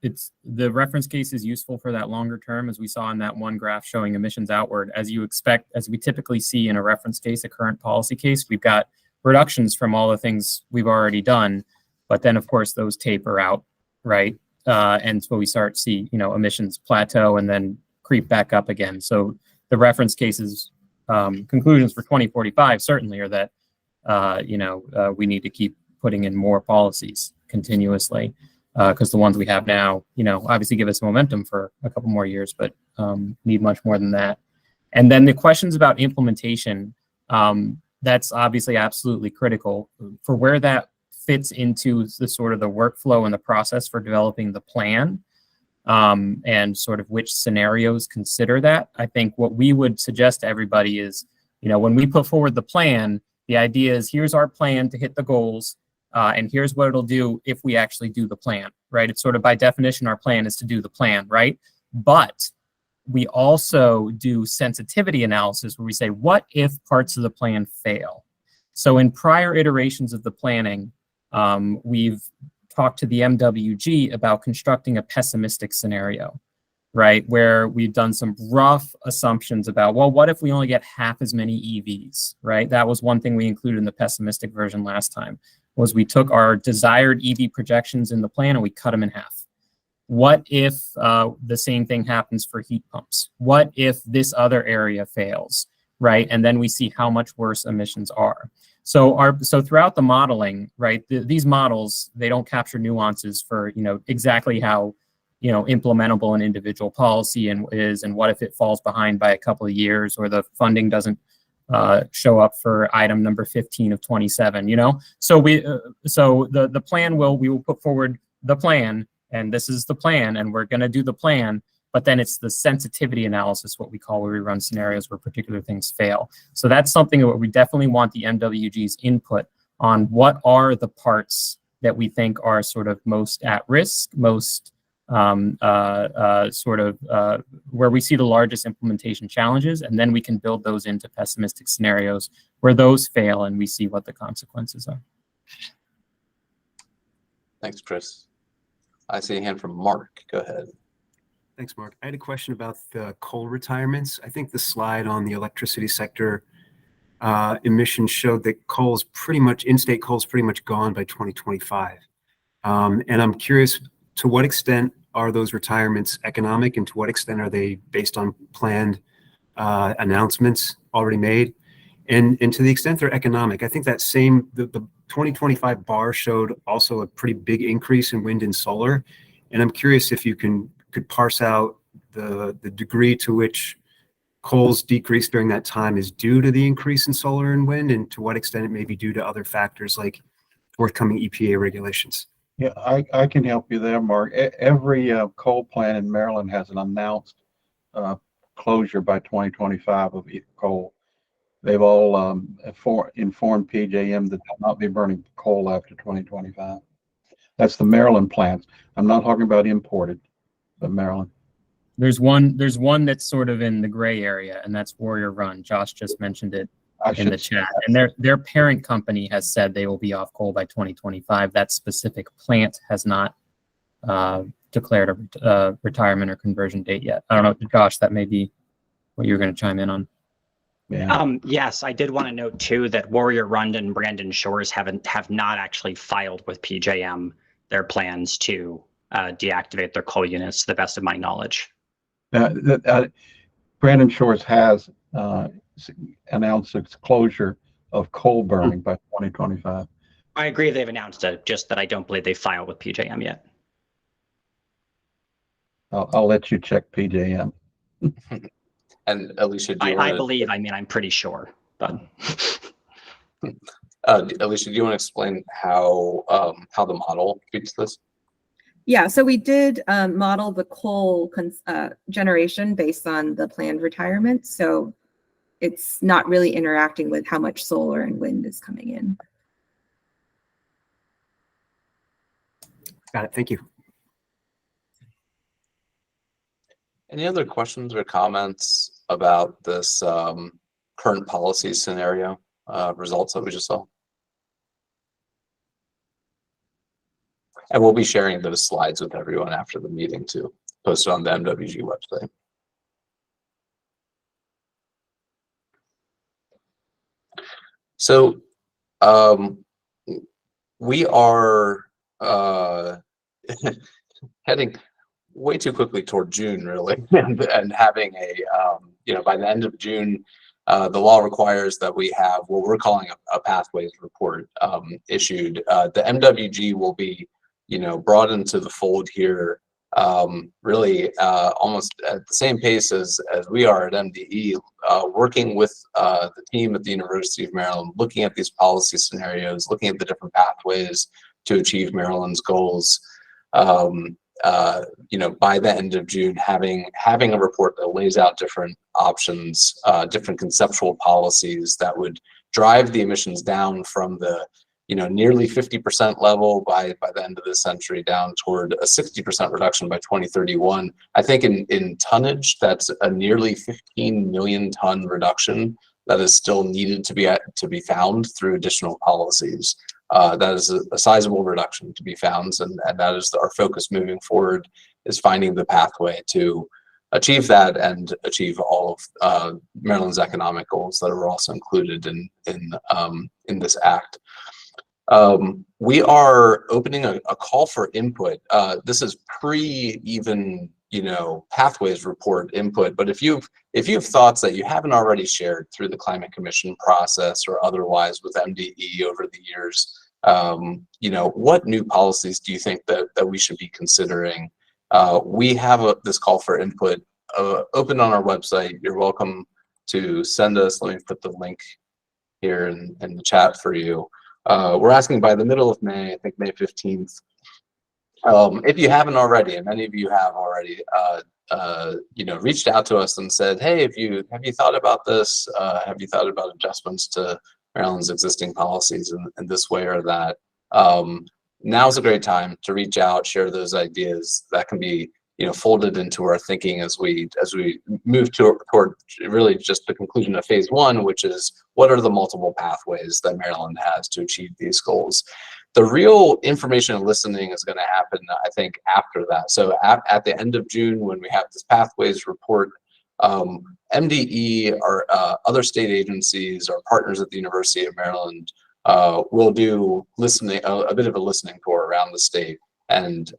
the reference case is useful for that longer term, as we saw in that one graph showing emissions outward. As you expect, as we typically see in a reference case, a current policy case, we've got reductions from all the things we've already done, but then of course those taper out, right? And so we start to see emissions plateau and then creep back up again. So the reference cases conclusions for 2045 certainly are that we need to keep putting in more policies continuously, because the ones we have now, obviously give us momentum for a couple more years, but need much more than that. And then the questions about implementation, that's obviously absolutely critical for where that fits into the sort of the workflow and the process for developing the plan, and sort of which scenarios consider that. I think what we would suggest to everybody is, when we put forward the plan, the idea is here's our plan to hit the goals. And here's what it'll do if we actually do the plan, right? It's sort of by definition, our plan is to do the plan, right? But we also do sensitivity analysis where we say, what if parts of the plan fail? So in prior iterations of the planning, we've talked to the MWG about constructing a pessimistic scenario, right? Where we've done some rough assumptions about, well, what if we only get half as many EVs, right? That was one thing we included in the pessimistic version last time, was we took our desired EV projections in the plan and we cut them in half. What if the same thing happens for heat pumps? What if this other area fails, right? And then we see how much worse emissions are. So throughout the modeling, right, these models, they don't capture nuances for, exactly how, implementable an individual policy is, and what if it falls behind by a couple of years, or the funding doesn't show up for item number 15 of 27, So the plan we will put forward the plan, and this is the plan, and we're going to do the plan, but then it's the sensitivity analysis, what we call, where we run scenarios where particular things fail. So that's something that we definitely want the MWG's input on. What are the parts that we think are sort of most at risk, most where we see the largest implementation challenges, and then we can build those into pessimistic scenarios where those fail and we see what the consequences are. Thanks, Chris. I see a hand from Mark. Go ahead. Thanks, Mark. I had a question about the coal retirements. I think the slide on the electricity sector emissions showed that in-state coal is pretty much gone by 2025. And I'm curious, to what extent are those retirements economic, and to what extent are they based on planned announcements already made? And to the extent they're economic, I think that the 2025 bar showed also a pretty big increase in wind and solar. And I'm curious if you could parse out the degree to which coal's decrease during that time is due to the increase in solar and wind, and to what extent it may be due to other factors like forthcoming EPA regulations. Yeah, I can help you there, Mark. Every coal plant in Maryland has an announced closure by 2025 of coal. They've all informed PJM that they'll not be burning coal after 2025. That's the Maryland plants. I'm not talking about imported, but Maryland. There's one that's sort of in the gray area, and that's Warrior Run. Josh just mentioned it in the chat. And their parent company has said they will be off coal by 2025. That specific plant has not declared a retirement or conversion date yet. I don't know, Josh, that may be what you're going to chime in on. Yeah. Yes, I did want to note too that Warrior Run and Brandon Shores have not actually filed with PJM their plans to deactivate their coal units, to the best of my knowledge. Brandon Shores has announced its closure of coal burning by 2025. I agree they've announced it, just that I don't believe they filed with PJM yet. I'll let you check PJM. And Alicia, I'm pretty sure, but Alicia, do you want to explain how the model treats this? Yeah, so we did model the coal generation based on the planned retirement. So it's not really interacting with how much solar and wind is coming in. Got it. Thank you. Any other questions or comments about this current policy scenario results that we just saw? And we'll be sharing those slides with everyone after the meeting too, posted on the MWG website. So we are heading way too quickly toward June, really, and having by the end of June, the law requires that we have what we're calling a pathways report issued. The MWG will be, brought into the fold here, really almost at the same pace as we are at MDE, working with the team at the University of Maryland, looking at these policy scenarios, looking at the different pathways to achieve Maryland's goals. By the end of June, having a report that lays out different options, different conceptual policies that would drive the emissions down from the nearly 50% level by the end of this century, down toward a 60% reduction by 2031. I think in tonnage, that's a nearly 15 million ton reduction that is still needed to be found through additional policies. That is a sizable reduction to be found, and that is our focus moving forward, is finding the pathway to achieve that and achieve all of Maryland's economic goals that are also included in this act. We are opening a call for input. This is pre even pathways report input, but if you have thoughts that you haven't already shared through the Climate Commission process or otherwise with MDE over the years, what new policies do you think that we should be considering? We have this call for input open on our website. You're welcome to send us. Let me put the link here in the chat for you. We're asking by the middle of May, I think May 15th. If you haven't already, and many of you have already, reached out to us and said, hey, have you thought about this? Have you thought about adjustments to Maryland's existing policies in this way or that? Now's a great time to reach out, share those ideas that can be folded into our thinking as we move toward really just the conclusion of phase one, which is what are the multiple pathways that Maryland has to achieve these goals. The real information and listening is going to happen, I think, after that. So at the end of June, when we have this pathways report, MDE, our other state agencies, our partners at the University of Maryland, will do listening, a bit of a listening tour around the state, and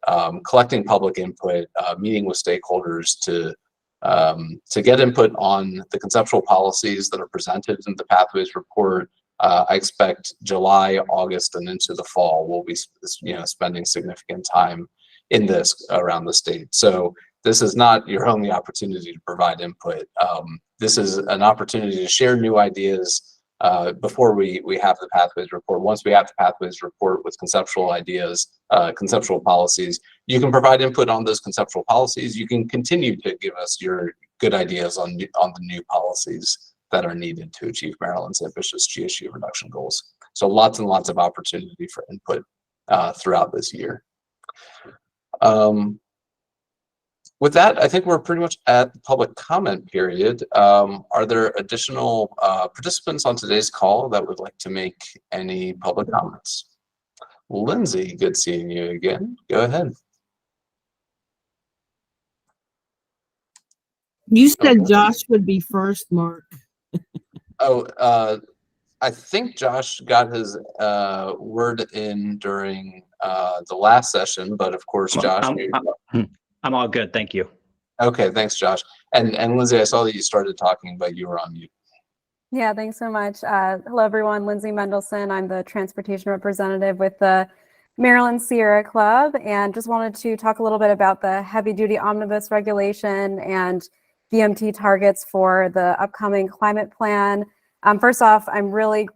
collecting public input, meeting with stakeholders to get input on the conceptual policies that are presented in the Pathways report. I expect July, August, and into the fall, we'll be spending significant time in this around the state. So this is not your only opportunity to provide input. This is an opportunity to share new ideas before we have the Pathways report. Once we have the Pathways report with conceptual ideas, conceptual policies, you can provide input on those conceptual policies. You can continue to give us your good ideas on the new policies that are needed to achieve Maryland's ambitious GHG reduction goals. So lots and lots of opportunity for input throughout this year. With that, I think we're pretty much at the public comment period. Are there additional participants on today's call that would like to make any public comments? Lindsay, good seeing you again. Go ahead. You said Josh would be first, Mark. I think Josh got his word in during the last session, but of course, Josh. I'm all good, thank you. Okay, thanks, Josh. And Lindsay, I saw that you started talking, but you were on mute. Yeah, thanks so much. Hello, everyone. Lindsay Mendelson. I'm the transportation representative with the Maryland Sierra Club, and just wanted to talk a little bit about the heavy-duty omnibus regulation and VMT targets for the upcoming climate plan. First off, I'm really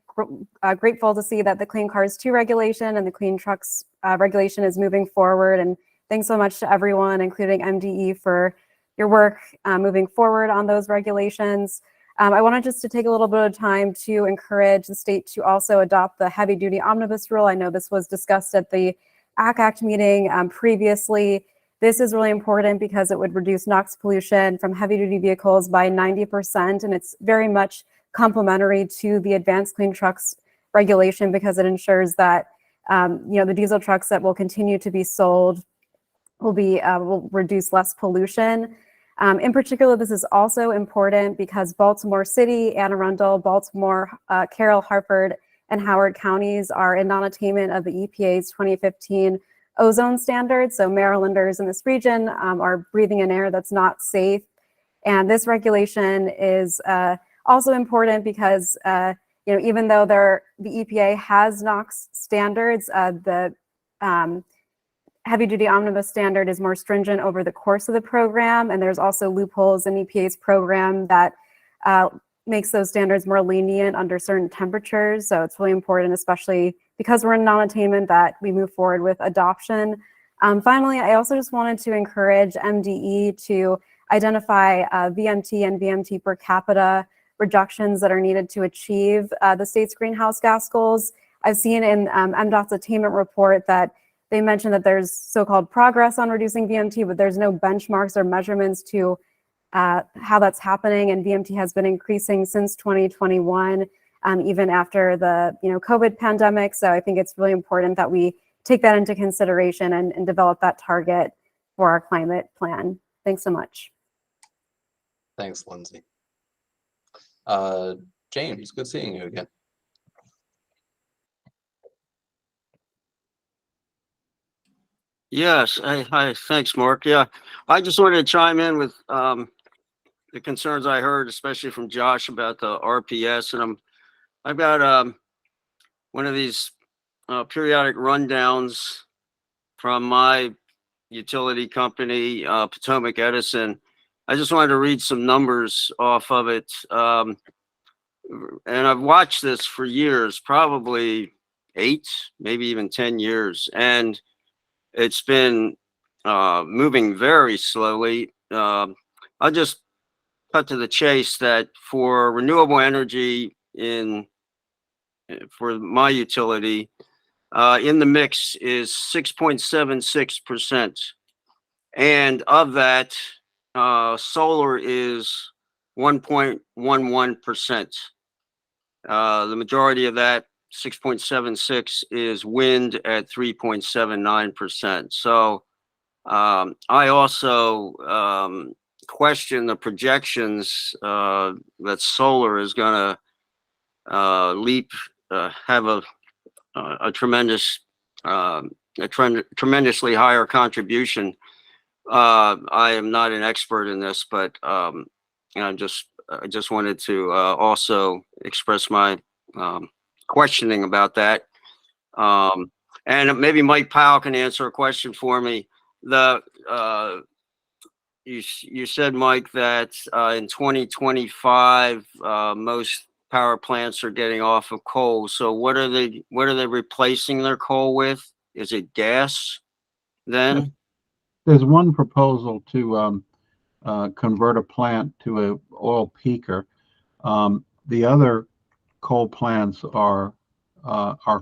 grateful to see that the Clean Cars 2 regulation and the Clean Trucks regulation is moving forward, and thanks so much to everyone, including MDE, for your work moving forward on those regulations. I wanted just to take a little bit of time to encourage the state to also adopt the heavy-duty omnibus rule. I know this was discussed at the ACT meeting previously. This is really important because it would reduce NOx pollution from heavy-duty vehicles by 90%, and it's very much complementary to the Advanced Clean Trucks regulation because it ensures that the diesel trucks that will continue to be sold will reduce less pollution. In particular, this is also important because Baltimore City, Anne Arundel, Baltimore, Carroll, Hartford, and Howard counties are in non-attainment of the EPA's 2015 ozone standards. So Marylanders in this region are breathing in air that's not safe. And this regulation is also important because even though the EPA has NOx standards, the heavy-duty omnibus standard is more stringent over the course of the program, and there's also loopholes in EPA's program that makes those standards more lenient under certain temperatures. So it's really important, especially because we're in non-attainment, that we move forward with adoption. Finally, I also just wanted to encourage MDE to identify VMT and VMT per capita reductions that are needed to achieve the state's greenhouse gas goals. I've seen in MDOT's attainment report that they mentioned that there's so-called progress on reducing VMT, but there's no benchmarks or measurements to how that's happening. And VMT has been increasing since 2021, even after the COVID pandemic. So I think it's really important that we take that into consideration and develop that target for our climate plan. Thanks so much. Thanks, Lindsay. James, good seeing you again. Yes, hi, thanks, Mark. Yeah, I just wanted to chime in with the concerns I heard, especially from Josh about the RPS, and I've got one of these periodic rundowns from my utility company, Potomac Edison. I just wanted to read some numbers off of it, and I've watched this for years, probably 8, maybe even 10 years, and it's been moving very slowly. I'll just cut to the chase that for renewable energy for my utility, in the mix is 6.76%. And of that, solar is 1.11%. The majority of that, 6.76, is wind at 3.79%. So I also question the projections that solar is going to have a tremendously higher contribution. I am not an expert in this, but I just wanted to also express my questioning about that. And maybe Mike Powell can answer a question for me. You said, Mike, that in 2025 most power plants are getting off of coal. So what are they replacing their coal with? Is it gas then? There's one proposal to convert a plant to a oil peaker. The other coal plants are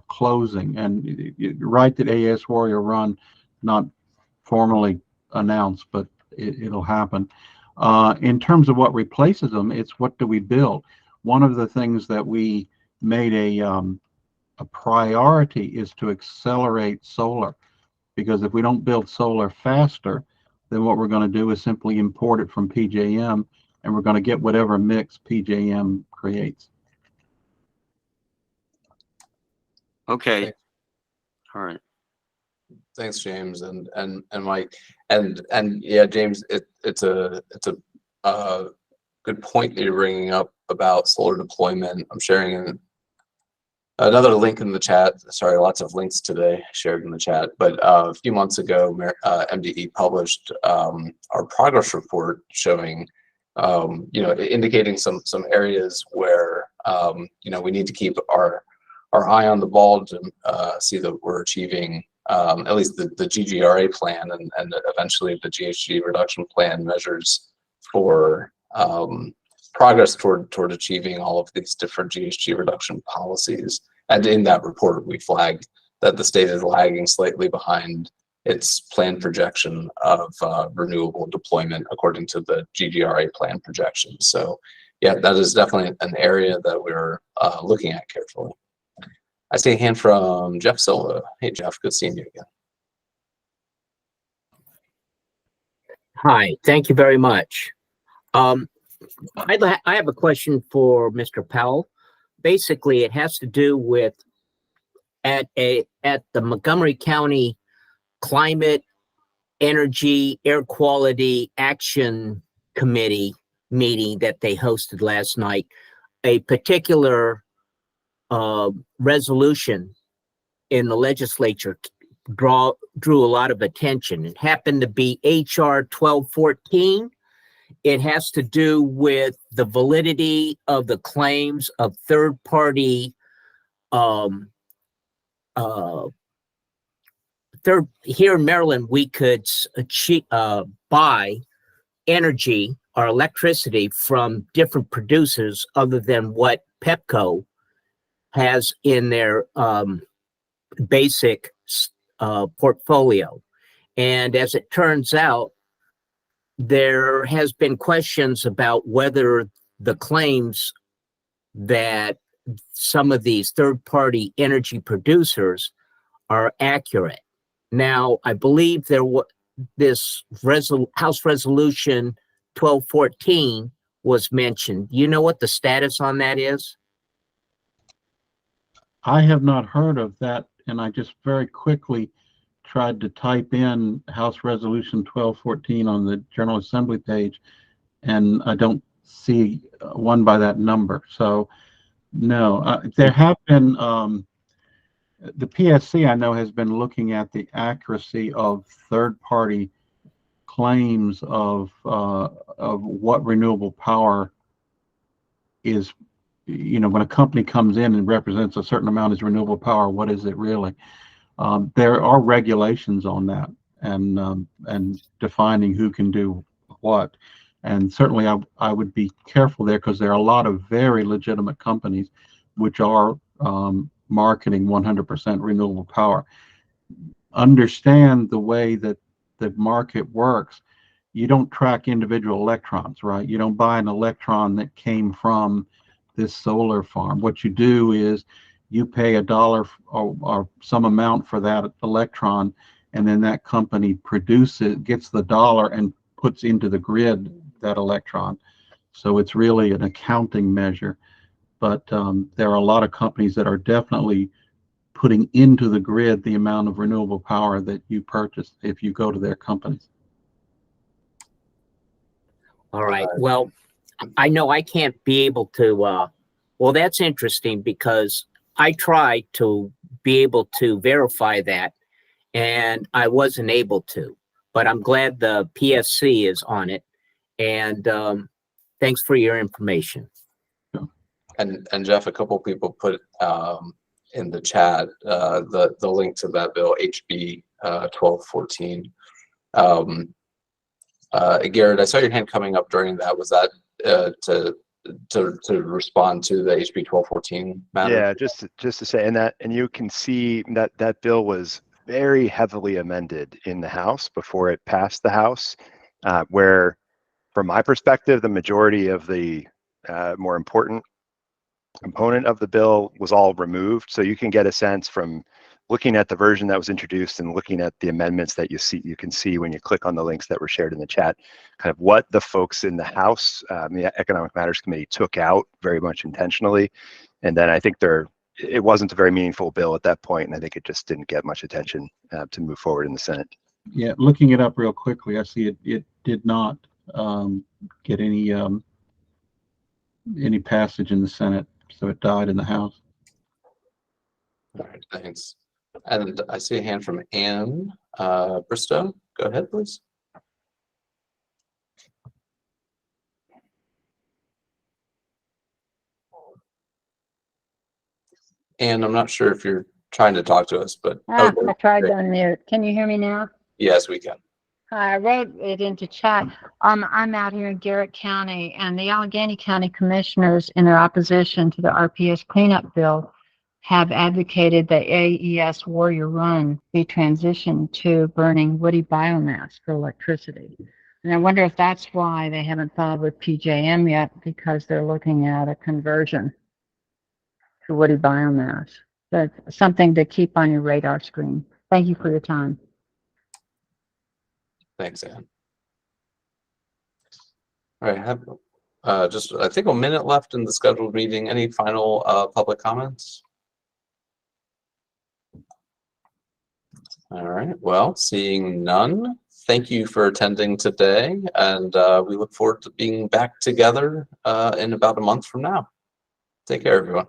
closing, and you're right that AES Warrior Run not formally announced, but it'll happen. In terms of what replaces them, it's what do we build? One of the things that we made a priority is to accelerate solar, because if we don't build solar faster, then what we're going to do is simply import it from PJM, and we're going to get whatever mix PJM creates. Okay. All right. Thanks, James and Mike, and yeah, James, it's a good point that you're bringing up about solar deployment. I'm sharing another link in the chat. Sorry, lots of links today shared in the chat. But a few months ago, MDE published our progress report showing, indicating some areas where we need to keep our eye on the ball to see that we're achieving at least the GGRA plan and eventually the GHG reduction plan measures for progress toward achieving all of these different GHG reduction policies. And in that report, we flagged that the state is lagging slightly behind its planned projection of renewable deployment according to the GGRA plan projections. So yeah, that is definitely an area that we're looking at carefully. I see a hand from Jeff Silva. Hey, Jeff, good seeing you again. Hi, thank you very much. I have a question for Mr. Powell. Basically, it has to do with at the Montgomery County Climate, Energy, Air Quality Action Committee meeting that they hosted last night. A particular resolution in the legislature drew a lot of attention. It happened to be HR 1214. It has to do with the validity of the claims of third-party here in Maryland, we could buy energy or electricity from different producers other than what PEPCO has in their basic portfolio. And as it turns out, there has been questions about whether the claims that some of these third-party energy producers are accurate. Now, I believe this House Resolution 1214 was mentioned. You know what the status on that is? I have not heard of that, and I just very quickly tried to type in House Resolution 1214 on the General Assembly page, and I don't see one by that number. So, no, there have been, the PSC I know has been looking at the accuracy of third-party claims of what renewable power is. You know, when a company comes in and represents a certain amount as renewable power, what is it really? There are regulations on that, and defining who can do what. And certainly I would be careful there, because there are a lot of very legitimate companies which are marketing 100% renewable power. Understand the way that the market works. You don't track individual electrons, right? You don't buy an electron that came from this solar farm. What you do is you pay $1 or some amount for that electron, and then that company gets the dollar and puts into the grid that electron. So it's really an accounting measure. But there are a lot of companies that are definitely putting into the grid the amount of renewable power that you purchase if you go to their companies. All right. Well, I know I can't be able to, well, that's interesting, because I tried to be able to verify that and I wasn't able to, but I'm glad the PSC is on it. And thanks for your information. And Jeff, a couple people put in the chat the link to that bill, HB 1214. Garrett, I saw your hand coming up during that. Was that to respond to the HB 1214 matter? Yeah, just to say, and you can see that bill was very heavily amended in the House before it passed the House, where, from my perspective, the majority of the more important component of the bill was all removed. So you can get a sense from looking at the version that was introduced and looking at the amendments that you can see when you click on the links that were shared in the chat, kind of what the folks in the House, the Economic Matters Committee, took out very much intentionally. And then I think it wasn't a very meaningful bill at that point, and I think it just didn't get much attention to move forward in the Senate. Yeah, looking it up real quickly, I see it did not get any passage in the Senate, so it died in the House. All right, thanks. And I see a hand from Ann Bristow. Go ahead, please. And I'm not sure if you're trying to talk to us, but I tried to unmute. Can you hear me now? Yes, we can. I wrote it into chat. I'm out here in Garrett County, and the Allegheny County Commissioners, in their opposition to the RPS cleanup bill, have advocated that AES Warrior Run be transitioned to burning woody biomass for electricity. And I wonder if that's why they haven't filed with PJM yet, because they're looking at a conversion to woody biomass. That's something to keep on your radar screen. Thank you for your time. Thanks, Ann. All right, have just I think a minute left in the scheduled meeting. Any final public comments? All right, well, seeing none, thank you for attending today, and we look forward to being back together in about a month from now. Take care, everyone.